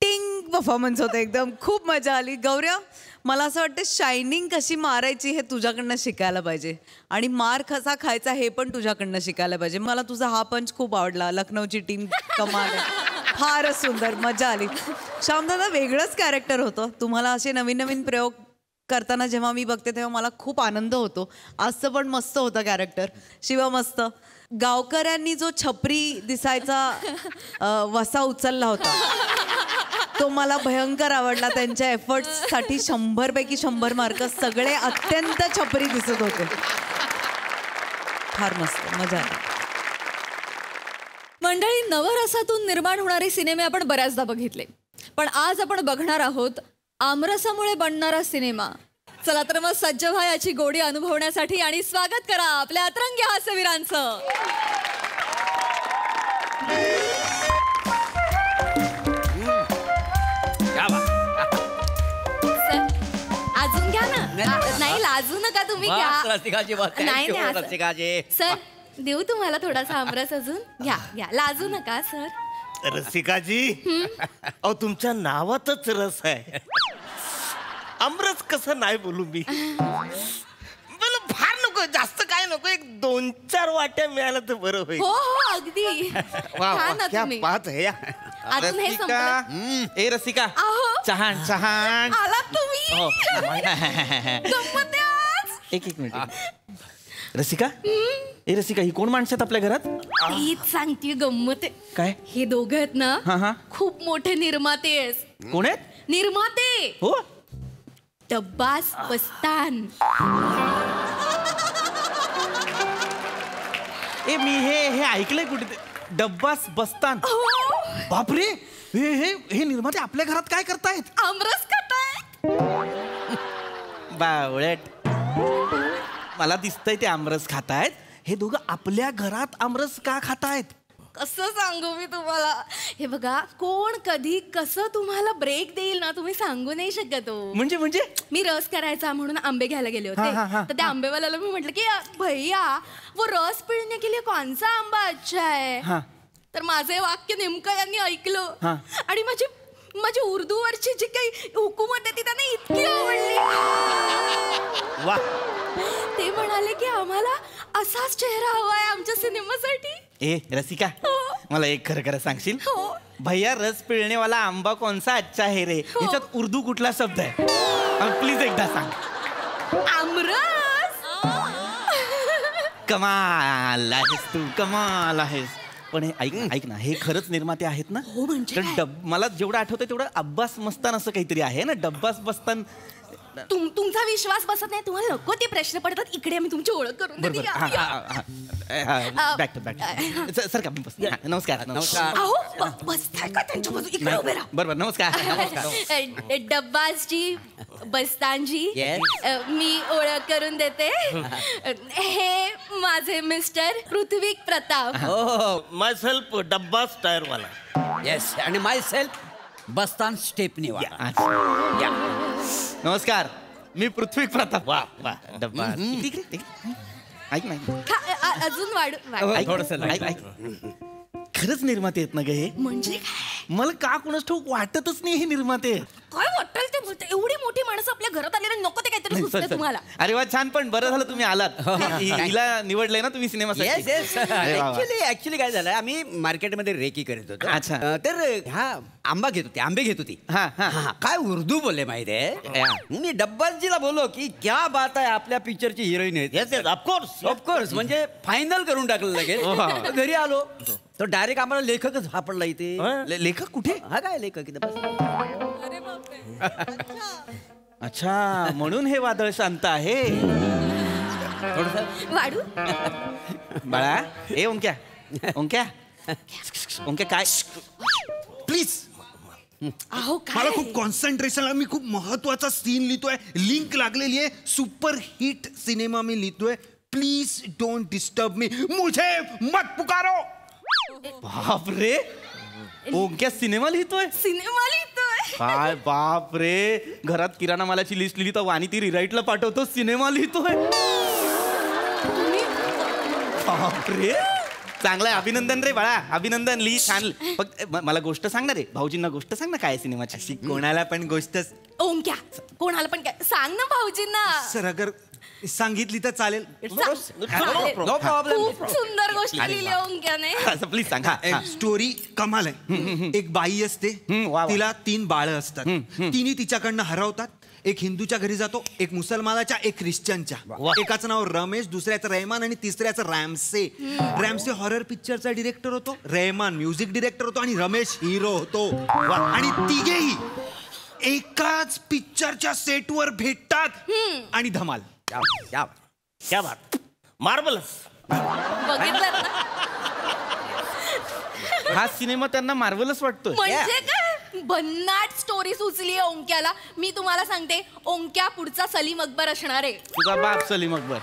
टिंग परफॉर्मन्स होतं एकदम, खूप मजा आली. गौऱ्या, मला असं वाटतं शायनिंग कशी मारायची हे तुझ्याकडनं शिकायला पाहिजे आणि मार कसा खायचा हे पण तुझ्याकडनं शिकायला पाहिजे. मला तुझा हा पंच खूप आवडला. लखनौची टीम कमाल आहे, फारच सुंदर, मजा आली. श्यामदादा वेगळंच कॅरेक्टर होतं. तुम्हाला असे नवीन नवीन प्रयोग करताना जेव्हा मी बघते तेव्हा मला खूप आनंद होतो. आजचं पण मस्त होतं कॅरेक्टर. शिवा मस्त. गावकऱ्यांनी जो छपरी दिसायचा वसा उचलला होता तो मला भयंकर आवडला. त्यांच्या एफर्ट्ससाठी 100 पैकी 100 मार्क. सगळे अत्यंत छपरी दिसत होते. फार मस्त, मजा आली. मंडळी, नवरसातून निर्माण होणारे सिनेमे आपण बऱ्याचदा बघितले, पण आज आपण बघणार आहोत आमरसामुळे बनणारा सिनेमा. चला तर मग सज्ज व्हा याची गोडी अनुभवण्यासाठी आणि स्वागत करा आपल्या अतरंगी हास्यवीरांचं. अजून घ्या ना. नाही लाजू नका तुम्ही, घ्या. नाही सर, देऊ तुम्हाला थोडासा आमरस अजून. घ्या घ्या, लाजू नका सर. रसिकाजी, अहो तुमच्या नावातच रस आहे. आमरस कसं नाही बोलू मी. मला फार नको, जास्त काय नको, एक 2-4 वाट्या मिळाल्या तर बरं होईल. हो हो अगदी. वा ना क्या तुम्ही. बात है. अजून हे संपलं. ए रसिका, अहो चहान चहान. आलात तुम्ही. गंमत आहे आज. एक मिनिट रसिका. ए रसिका, ही कोण माणसं आहेत आपल्या घरात? तीच सांगते गंमत आहे. काय? हे दोघं आहेत हा, हा. ना, खूप मोठे निर्माते आहेत. कोण आहेत? निर्माते. हो, डब्बास बस्तान. ए मी हे ऐकलंय कुठे ते. डब्बास बस्तान. बापरे, हे हे हे निर्माते आपल्या घरात काय करतायत? आमरस खातायत. बावळट, मला दिसतंय ते आमरस खातायत. हे दोघं आपल्या घरात आमरस का खातायत? कसं सांगू मी तुम्हाला. हे बघा, कोण कधी कसं तुम्हाला ब्रेक देईल ना, तुम्ही सांगू नाही शकत हो. म्हणजे मी रस करायचा म्हणून आंबे घ्यायला गेले हा, हा, हा. होते. तर त्या आंबेवाल्याला मी म्हटलं की भैया वो रस पिळने के लिए कौन सा आंबा अच्छा है. तर माझे वाक्य नेमकं यांनी ऐकलं आणि माझी उर्दूवरची जी काही हुकूमत आहे ती त्यांना इतकी आवडली. वा. ते म्हणाले की आम्हाला असाच चेहरा हवाय आमच्या सिनेमासाठी. ए रसिका, मला एक खरं खरं सांगशील? हो. भैया रस पिळणे वाला आंबा कोणसा अच्छा है रे, ह्याच्यात उर्दू कुठला शब्द आहे? प्लीज एकदा सांग. आमरस. कमाल आहेस तू, कमाल आहेस. पण हे ऐक ना, हे खरंच निर्माते आहेत ना? हो म्हणजे मला जेवढं आठवतं तेवढं अब्बास मस्तान असं काहीतरी आहे ना. डब्बास बस्तान. तुमचा विश्वास बसत नाही, तुम्हाला नको ते प्रश्न पडतात. इकडे आम्ही तुमची ओळख करून देते. Back to back. सर का बस. नमस्कार. नमस्कार. अहो बसताय का त्यांच्या बाजू? इकडे उभे राहा. बरोबर. नमस्कार. डब्बासजी, बस्तानजी, मी ओळख करून देते. हे माझे मिस्टर पृथ्वी प्रताप. हो, माय सेल्फ डब्बास टायरवाला. येस, आणि माय सेल्फ बस्तान स्टेपनीवाला. नमस्कार, मी पृथ्वी प्रताप. वा वा. डब्बा ऐक ना, अजून वाढू. खरंच निर्माते आहेत ना ग हे? म्हणजे मला का कोणाच ठाऊक वाटतच नाही हे निर्माते. काय वाटेल ते बोलते. एवढी मोठी माणसं आपल्या घरात आलेले नको ते काहीतरी सुचतंय तुम्हाला. अरे वा छान, पण बरं झालं तुम्ही आलात. हिला निवडलंय ना तुम्ही सिनेमासाठी. ऍक्च्युली काय झालं, आम्ही मार्केटमध्ये रेकी करत होतो. अच्छा. तर हा आंबे घेत होती. काय उर्दू बोलले माहितीये. मी डब्बाजीला बोललो की क्या बात आहे, आपल्या पिक्चरची हिरोईन आहे. ऑफकोर्स म्हणजे फायनल करून टाकलं लगेच. घरी आलो तर डायरेक्ट आम्हाला लेखकच सापडला इथे. लेखक कुठे? हा काय लेखक इथे अच्छा, म्हणून हे वादळ शांत आहे. वाढू बाळा, ए ओंक्या ओंक्या काय प्लीज. अहो मला खूप कॉन्सन्ट्रेशन, मी खूप महत्वाचा सीन लिहितोय, लिंक लागलेली आहे, सुपर हिट सिनेमा मी लिहितोय. प्लीज डोंट डिस्टर्ब मी, मुझे मत पुकारो. बाप रे, ओंक्या सिनेमा लिहितोय. काय बाप रे, घरात किराणा मालाची लिस्ट लिहिली तर वाणी ती रिराईटला पाठवतो, सिनेमा लिहितोय. बाप रे, चांगलंय, अभिनंदन रे बाळा, अभिनंदन. लिही छान. फक्त मला गोष्ट सांग ना रे, भाऊजींना गोष्ट सांग ना काय सिनेमाची. कोणाला पण गोष्ट ओंक्या, कोणाला पण काय सांग ना भाऊजींना. सर अगर सांगितली तर चालेल. No problem. खूप सुंदर गोष्ट लिहिली ओंक्याने. प्लीज सांगा. स्टोरी कमाल आहे. एक बाई असते, तिला 3 बाळं असतात. तिन्ही तिच्याकडनं हरवतात. एक हिंदूच्या घरी जातो, एक मुसलमानाच्या, एक ख्रिश्चनच्या. एकाचं नाव रमेश, दुसऱ्याचं रेहमान आणि तिसऱ्याचं रॅमसे. रॅमसे हॉरर पिक्चरचा डिरेक्टर होतो, रेहमान म्युझिक डिरेक्टर होतो आणि रमेश हिरो होतो. आणि तिघेही एकाच पिक्चरच्या सेटवर भेटतात आणि धमाल. क्या बात, मार्बलस. बघितलं ना? हा सिनेमा त्यांना मार्वलच वाटतोय. म्हणजे काय भन्नाट स्टोरी सुचली आहे ओंक्याला. मी तुम्हाला सांगते, ओंक्या पुढचा सलीम अकबर असणार आहे. तुझा बाप सलीम अकबर.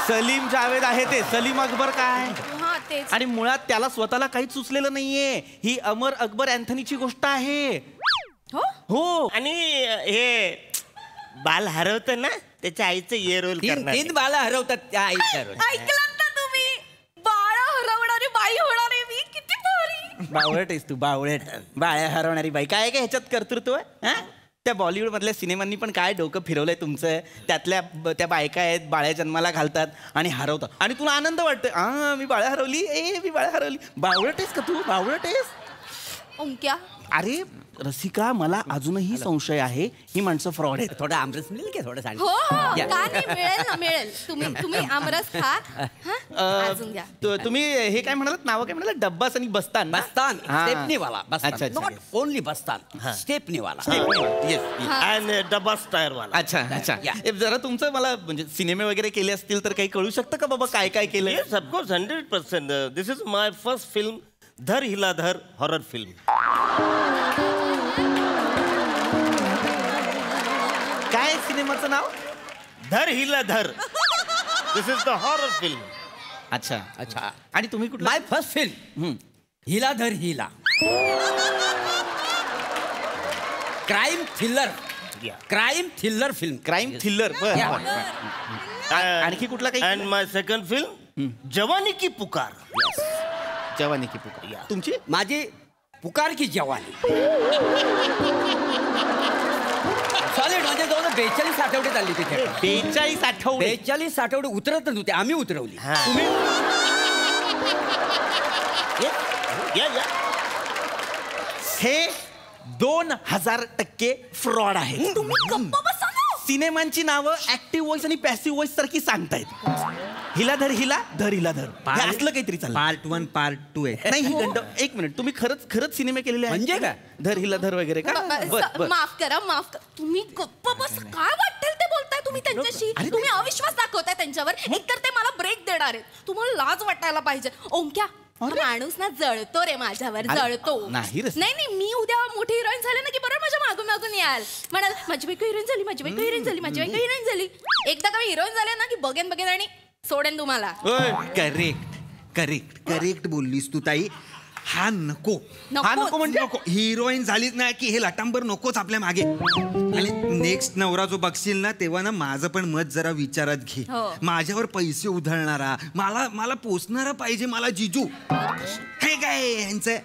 सलीम जावेद आहे ते, सलीम अकबर काय. हा तेच. आणि मुळात त्याला स्वतःला काहीच सुचलेलं नाहीये. ही अमर अकबर अँथनीची गोष्ट आहे. हो, आणि हे बाल हरवतं ना, त्याच्या आईचं ये रोल करणार. 3 बाळं हरवतात त्या आईच्या रोल. ऐकलं ना तुम्ही, बाळा हरवणारी बाई होणार आहे मी. किती भारी. बावळट आहेस तू, बावळट. बाळ्या हरवणारी बाई काय काय ह्याच्यात कर्तृत्व आहे. त्या बॉलिवूड मधल्या सिनेमांनी पण काय डोकं फिरवलंय तुमचं. त्यातल्या त्या बायका आहेत, बाळ्या जन्माला घालतात आणि हरवतात, आणि तुला आनंद वाटतोय. मी बाळ्या हरवली, मी बाळ्या हरवली. बावळट आहेस का तू, बावळट आहेस. ओंक्या, अरे रसिका, मला अजूनही संशय आहे, ही माणसं फ्रॉड आहेत. थोडा आमरस मिळेल की थोडं सांग. हो का नाही, मिळेल ना, मिळेल. तुम्ही आमरस खा. अजून घ्या. तुम्ही हे काय म्हणालात, नाव काय म्हणालात, डब्बास आणि बस्तान. बस्तान, स्टेपनीवाला. अच्छा, नॉट ओनली बस्तान, स्टेपनीवाला. अँड डबा स्टायर वाला. अच्छा अच्छा. जरा तुमचं मला म्हणजे सिनेमे वगैरे केले असतील तर काही कळू शकतं का बाबा, काय काय केलं. Yes, of course, 100%. This is my first film, धर हिला धर, हॉरर फिल्म. काय सिनेमाचं नाव. धर हिला धर. दिस इज द हॉरर फिल्म. अच्छा अच्छा. आणि तुम्ही कुठलं. माय फर्स्ट फिल्म हिला धर हिला. Crime thriller. Crime thriller film. Crime thriller. आणखी कुठला काही. अँड माय सेकंड फिल्म जवानी की पुकार. जवानी की पुकार. तुमची. माझी पुकार की जवानी. सॉलिड. म्हणजे जवळ 42 आठवडे चालली तिथे. 42 आठवडे. 42 आठवडे उतरतच नव्हते, आम्ही उतरवली. तुम्ही. हे 2000% फ्रॉड आहे. तुम्ही गप्प बसा ना. सिनेमांची नावं ऍक्टिव्ह व्हॉइस आणि पॅसिव्ह व्हॉइस सारखी सांगतायत. हिला धर हिला धर हिला धर, हे असलं काहीतरी चाललं. पार्ट 1 पार्ट 2 आहे. नाही गंड, एक मिनिट, तुम्ही खरंच सिनेमे केलेले आहेत म्हणजे काय. धर हिला धर वगैरे का. माफ करा, माफ करा. तुम्ही गप्प बस. काय वाटेल ते बोलताय तुम्ही त्यांच्याशी. तुम्ही अविश्वास दाखवताय त्यांच्यावर. एकतर ते मला ब्रेक देणार आहेत. तुम्हाला लाज वाटायला पाहिजे. ओंक्या, माणूस ना जळतो रे माझ्यावर, जळतो. नाही नाही, मी उद्या मोठी हिरोईन झाले ना की बरोबर माझ्या मागून मागून याल. म्हणाल माझी बायको हिरोईन झाली, माझी बायको हिरोईन झाली, माझी बायको हिरोईन झाली. एकदा का हिरोईन झाले ना की बघेन आणि सोडेन तुम्हाला. करेक्ट बोललीस तू ताई. हा नको. हा नको म्हणजे नको. हिरोईन झालीच नाही की हे लटांबर नकोच आपल्या मागे. आणि नेक्स्ट नवरा जो बघशील ना, तेव्हा ना माझं पण मत जरा विचारात घे. माझ्यावर पैसे उधळणारा, मला पोचणारा पाहिजे मला जिजू. हे काय यांचं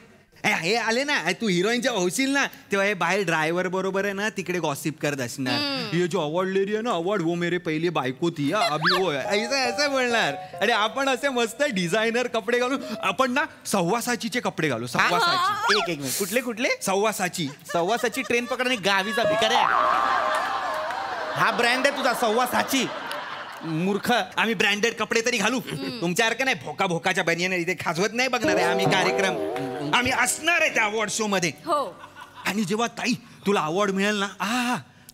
हे आले ना तू हिरोईनच्या होशील ना तेव्हा हे बाहेर ड्रायव्हर बरोबर आहे ना तिकडे गॉसिप करत असणार ये जो अवॉर्ड ले रही है ना अवॉर्ड वो मेरे पहिले बायको थी अभी वो असं बोलणार. आणि आपण असे मस्त डिझायनर कपडे घालून आपण ना सव्वासाचीचे कपडे घालू. सव्वासाची. एक मिनिट कुठले कुठले सव्वासाची ट्रेन पकडणे गावीचा भिकाऱ्या. हा ब्रँड आहे तुझा सव्वासाची मूर्ख. आम्ही ब्रँडेड कपडे तरी घालू तुमच्यासारखं नाही भोकाच्या बनियाने इथे खाजवत नाही बघणार आहे आम्ही कार्यक्रम. आम्ही असणार आहे त्या अवॉर्ड शो मध्ये. आणि जेव्हा ताई तुला अवॉर्ड मिळेल ना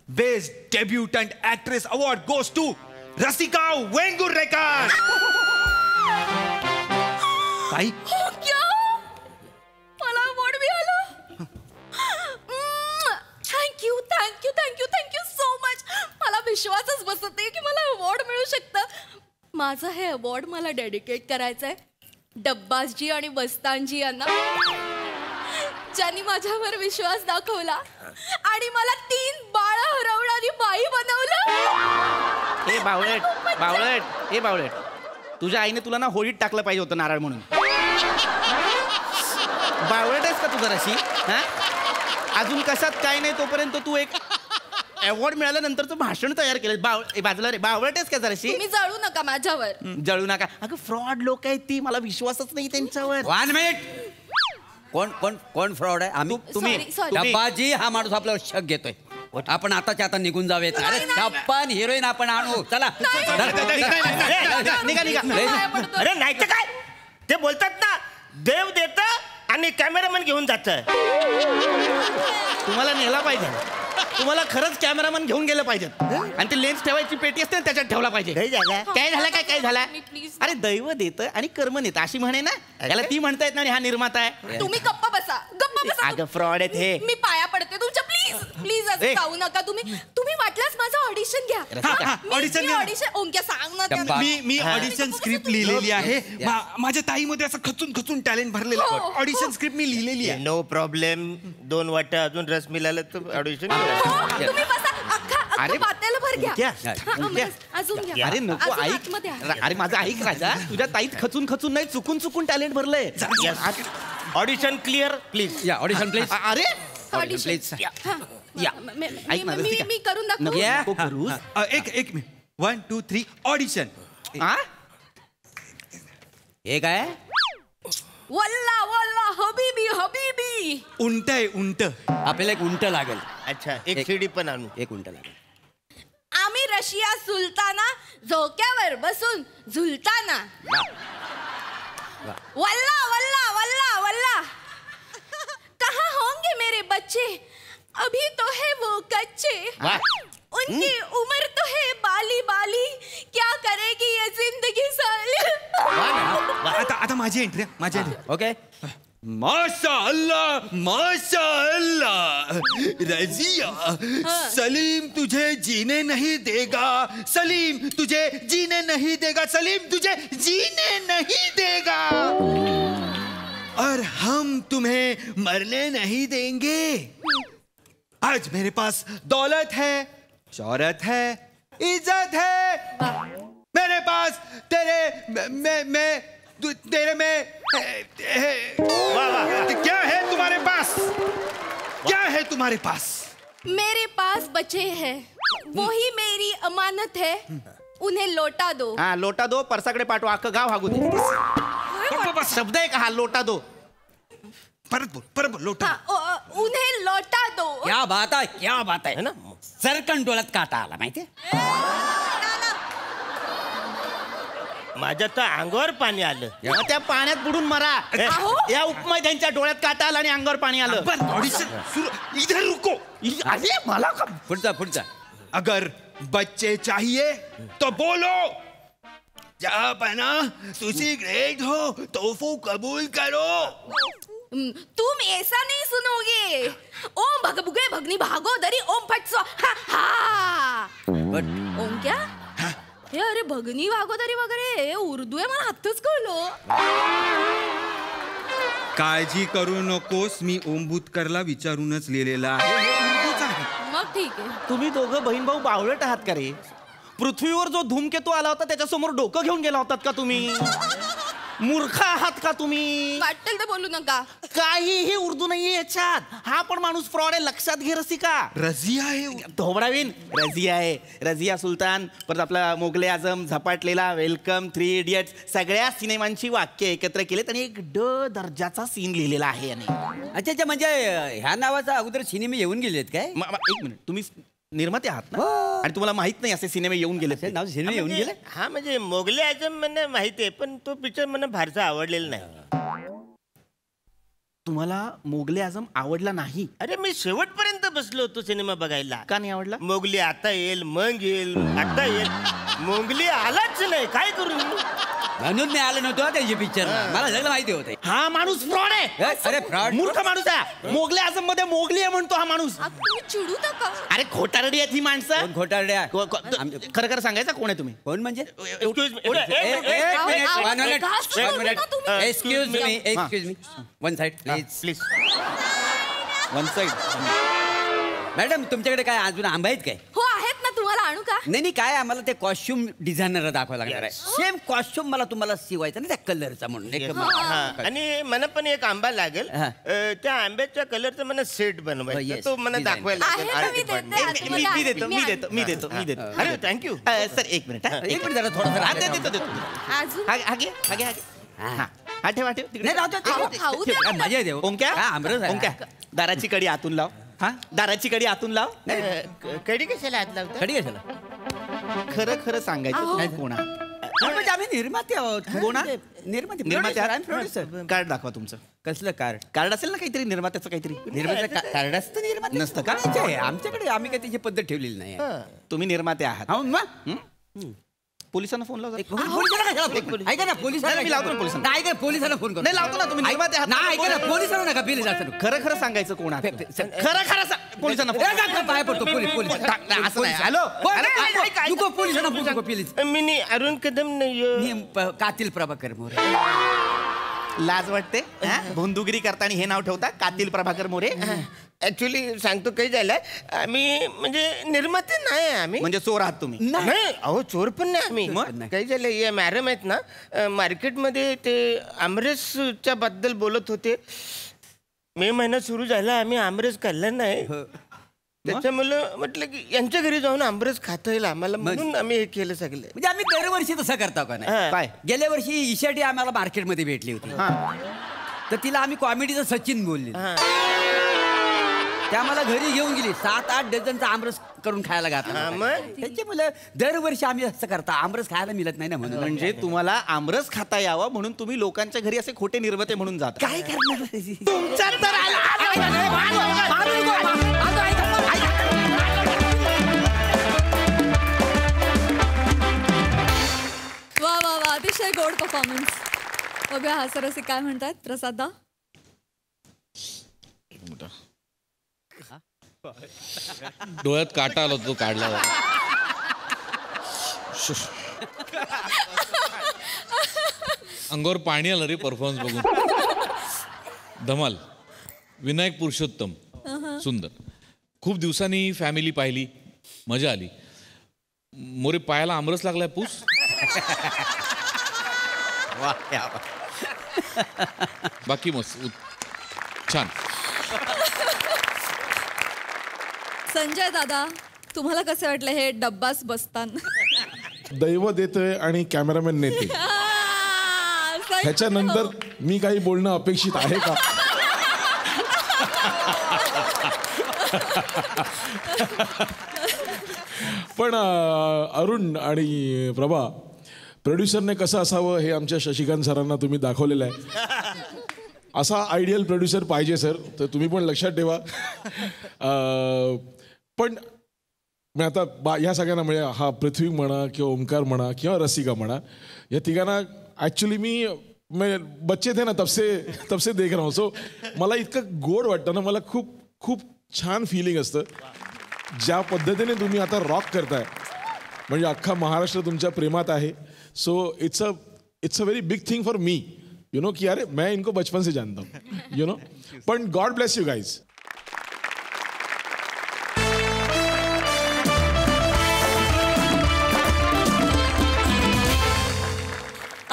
best debutant actress award goes to Rasika Vengurlekar. ताई मला अवॉर्ड मिळालं. Thank you thank you thank you thank you so much. मला विश्वासच बसत नाही की मला अवॉर्ड मिळू शकतं. माझं हे अवॉर्ड मला डेडिकेट करायचं आहे डब्बासजी आणि बस्तानजी यांना, ज्यांनी माझ्यावर विश्वास दाखवला आणि मला 3 बाळं हरवणारी बाई बनवलं. हे बावळट तुझ्या आईने तुला ना होळीत टाकलं पाहिजे होतं नारळ म्हणून. बावळट आहेस का तू जराशी? हा अजून कशात काय नाही तोपर्यंत तू एक अवॉर्ड मिळाल्यानंतरचं भाषण तयार केलं. बाजूला रे बावळट आहेस का जराशी? तुम्ही जळू नका माझ्यावर. जळू नका. अगं फ्रॉड लोक आहेत ती. मला विश्वासच नाही त्यांच्यावर. 1 मिनिट. कोण फ्रॉड आहे? आम्ही. तुम्ही. डब्बाजी हा माणूस आपल्यावर शक घेतोय. आपण आताच्या आता निघून जाऊयात. अरे छप्पन हिरोईन आपण आणू. चला निघा. अरे नाही तर काय ते बोलतात ना देव देत आणि कॅमेरामॅन घेऊन जात. तुम्हाला नेला पाहिजे. तुम्हाला खरंच कॅमेरामॅन घेऊन गेलं पाहिजेत आणि ते लेन्स ठेवायची पेटी असते त्याच्यात ठेवला पाहिजे. काय झालं? अरे दैव देतं आणि कर्म नेतं अशी म्हणे ना. याला ती म्हणता येत नाही. हा निर्माता आहे. तुम्ही गप्प बसा. अगं फ्रॉड आहेत हे. मी पाया पडते तुमच्या. प्लीज असं जाऊ नका. तुम्ही वाटल्यास माझं ऑडिशन घ्या. ऑडिशन ओंक्या सांग ना. मी ऑडिशन स्क्रिप्ट लिहिलेली आहे. माझ्या ताईमध्ये असं खचून टॅलेंट भरलेलं. ऑडिशन स्क्रिप्ट मी लिहिलेली आहे. No problem. 2 वाट्या अजून रस मिळालं तर ऑडिशन. तुम्ही बसा. अख्खा पातेलं भर घ्या. अजून घ्या. अरे नको ऐक. अरे माझं ऐक राजा. तुझ्या ताईत खचून नाही चुकून टॅलेंट भरलंय. Audition clear please. या ऑडिशन प्लीज. अरे प्लीज या ऐक ना मी करून दाखवू. एक मिनिट. 1 2 3 ऑडिशन. हे काय? वल्ला वल्ला हबीबी. उंट आहे उंट. आपल्याला एक उंट लागेल. अच्छा एक सीडी पण आणू. एक उंट लागेल. आम्ही रशिया सुलताना झोक्यावर बसून झुलताना. वल्ला वल्ला वल्ला वल्ला कहाँ होंगे मेरे बच्चे अभी तो है वो कच्चे. उनकी उम्र तो है बाली क्या करेगी ये जिंदगी साली. आता माझी एंट्री. ओके. माशाअल्लाह रजिया सलीम तुझे जीने नहीं देगा. सलीम तुझे जीने नहीं देगा. सलीम तुझे जीने नहीं देगा. और हम तुम्हें मरने नहीं देंगे. आज मेरे पास दौलत है, शौहरत है, इज्जत है. मेरे पास तेरे में क्या है तुम्हारे पास? क्या है तुम्हारे पास? मेरे पास बचे हैं वही मेरी अमानत है. उन्हें लौटा दो. हा लोटा दो. परसाकडे पाठवा. अख्खं गाव हागू दे. शब्द आहे का हा लोटा दो? परत बोल. लोटा. उन्हें लौटा दो. क्या बात आहे ना. सरकन डोळ्यात काटा आला माहितीये. माझ्या तर अंगावर पाणी आलं. त्या पाण्यात बुडून मरा. या उपमा त्यांच्या डोळ्यात काटा आला आणि अंगावर पाणी आलं. ऑडिशन सुरू. इधर रुको. अरे मला का पुढचा. अगर बच्चे चाहिए तो बोलो. जा बना तुझी ग्रेट हो तोहफा कबूल करो. तुम ऐसा नहीं सुनोगे. ओम भगभुगे भगनी भागोदरी ओम फट स्वाहा. ओम क्या हे? अरे भगनी भागोदरी वगैरे उर्दू आहे. मला आत्ताच कळलो. काळजी करू नकोस. मी ओम भूतकरला विचारूनच लिहिलेला आहे. मग ठीक आहे. तुम्ही दोघं बहीण भाऊ बावळट आहात का रे? पृथ्वीवर जो धूमकेतू आला होता त्याच्यासमोर डोकं घेऊन गेला होतात का तुम्ही? मूर्ख आहात का तुम्ही? वाटेल ते बोलू नका. काहीही उर्दू नाहीये याच्यात. हा पण माणूस फ्रॉड आहे, लक्षात घे रसिका. रझिया आहे धोबडावीन. रझिया आहे, रझिया सुलतान. परत आपला मोगले आझम, झपाटलेला, वेलकम, 3 इडियट्स सगळ्या सिनेमांची वाक्य एकत्र केलेत आणि एक दर्जाचा सीन लिहिलेला आहे याने. अच्छा अच्छा, म्हणजे ह्या नावाचा अगोदर सिनेमे येऊन गेलेत काय? एक मिनिट, तुम्ही निर्माते आहात ना आणि तुम्हाला माहित नाही असे सिनेमे येऊन गेले? नाव सिनेमे येऊन गेले. हा म्हणजे मोगले आझम मला माहिती आहे, पण तो पिक्चर मला फारसा आवडलेला नाही. तुम्हाला मोगले आझम आवडला नाही? अरे मी शेवटपर्यंत बसलो होतो सिनेमा बघायला. का नाही आवडला? मोगली आता येईल, मग येईल, आता येईल, मोगली आलाच नाही. काय करू म्हणून मी आलो नव्हतो त्याची पिक्चर. मला सगळं माहिती होतं. हा माणूस फ्रॉड आहे. अरे फ्रॉड, मूर्ख माणूस आहे. मोगले आझम मध्ये मोगली आहे म्हणतो हा माणूस. तुम्ही चिडू नका. अरे खोटारडी आहेत ही माणसं. कोण खोटारड्या? खरं खरं सांगायचं कोण आहे तुम्ही? कोण म्हणजे? Excuse me, one side please. One side. Madam तुमच्याकडे काय अजून आंबा आहेत काय? हो आहेत ना, तुम्हाला आणू का? नाही काय, आम्हाला ते कॉस्ट्युम डिझायनर दाखवायला लागणार आहे. सेम कॉस्ट्युम मला तुम्हाला शिवायचा ना त्या कलरचा म्हणून. आणि मला पण एक आंबा लागेल. त्या आंब्याच्या कलरचा मला सेट बनवायचा, तो मला दाखवायला लागेल. मी देतो. अरे थँक्यू सर. एक मिनिट जरा थोडा देतो. हा ठेवा मजा येते. ओंक्या दाराची कडी आतून लाव. दाराची कडी आतून लाव. कडी कशाला हात लावतो? कडी कशाला? खरं खरं सांगायचं कोणा? म्हणजे आम्ही निर्माते आहोत. कोणा? निर्माते. कार्ड दाखवा तुमचं. कसलं कार्ड? कार्ड असेल ना काहीतरी निर्मात्याचं काहीतरी. निर्माते कार्ड असतं निर्माते नसतं का? आमच्याकडे आम्ही काही त्याची पद्धत ठेवलेली नाही. तुम्ही निर्माते आहात. पोलिसांना फोन लावतो. ऐका ना, पोलिसांना फोन करू. नाही लावतो ना, तुम्ही निर्माते आहात. नाही ऐका ना, पोलिसांना नका प्लीज. खरं खरं सांगायचं कोण आहे? खरं पोलिसांना पाय पडतो. असं नाही. हॅलो पोलिसांना फोन नको प्लीज. मी अरुण कदम नाही, कातील प्रभाकर मोरे. लाज वाटते भोंदुगिरी करताना हे नाव ठेवता, कातील प्रभाकर मोरे. ऍक्च्युली सांगतो काही झालं, आम्ही म्हणजे निर्माते नाही आम्ही. म्हणजे चोर आहात तुम्ही? नाही अहो, चोर पण नाही आम्ही. काही झालं, या मॅडम आहेत ना मार्केटमध्ये ते आमरसच्या बद्दल बोलत होते. मे महिना सुरू झाला, आम्ही आमरस खाल्ला नाही. त्याच्यामुळं म्हटलं की यांच्या घरी जाऊन आमरस खाता येईल आम्हाला, म्हणून आम्ही हे केलं सगळं. म्हणजे आम्ही दरवर्षी तसं करतो का नाही? काय? गेल्या वर्षी ईशाटी आम्हाला मार्केटमध्ये भेटली होती. तर तिला आम्ही कॉमेडीचं सचिन बोलले. त्या आम्हाला घरी घेऊन गेली. 7-8 डझनचा आमरस करून खायला घातला. त्याच्यामुळे दरवर्षी आम्ही असं करता, आमरस खायला मिळत नाही ना म्हणून. म्हणजे तुम्हाला आमरस खाता यावं म्हणून तुम्ही लोकांच्या घरी असे खोटे निर्माते म्हणून जाता. काय करणार? तुमच्या तर वा अतिशय गोड परफॉर्मन्स. बघूया हास्यरसिक काय म्हणतात. प्रसादा. डोळ्यात काटा आला तो काढला. अंगावर पाणी आलं रे परफॉर्मन्स बघून. धमाल. विनायक पुरुषोत्तम सुंदर. खूप दिवसांनी फॅमिली पाहिली, मजा आली. मोरे पायाला आमरस लागलाय पूस. बाकी मस्त छान. संजय दादा, तुम्हाला कसे वाटले हे डब्बाच बसतान? दैव देतोय आणि कॅमेरामॅन नेते. ह्याच्यानंतर मी काही बोलणं अपेक्षित आहे का? पण अरुण आणि प्रभा, प्रोड्युसरने कसं असावं हे आमच्या शशिकांत सरांना तुम्ही दाखवलेलं आहे. असा आयडियल प्रोड्युसर पाहिजे सर, तर तुम्ही पण लक्षात ठेवा. पण मी आता ह्या सगळ्यांना म्हणजे हा पृथ्वी म्हणा किंवा ओमकार म्हणा किंवा रसिका म्हणा, या तिघांना ॲक्च्युली मैं बच्चे थे ना तब से देख रहा हूँ. सो मला इतकं गोड वाटतं ना, मला खूप खूप छान फिलिंग असतं. ज्या पद्धतीने तुम्ही आता रॉक करताय, म्हणजे अख्खा महाराष्ट्र तुमच्या प्रेमात आहे. So it's a very big thing for me, you know, कि अरे मैं इनको बचपन से जानता हूँ, यू नो. पण गॉड ब्लेस यू गाइज.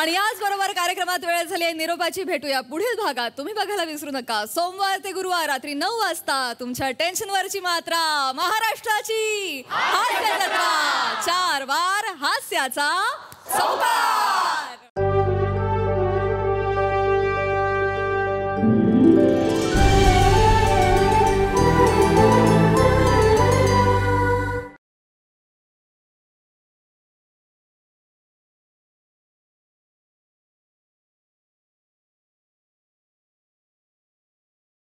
आणि याचबरोबर कार्यक्रमात वेळ झाली आहे निरोपाची. भेटूया पुढील भागात. तुम्ही बघायला विसरू नका सोमवार ते गुरुवार रात्री 9 वाजता तुमच्या टेन्शनवरची मात्रा महाराष्ट्राची हास्य जत्रा. 4 वार हास्याचा चौकार.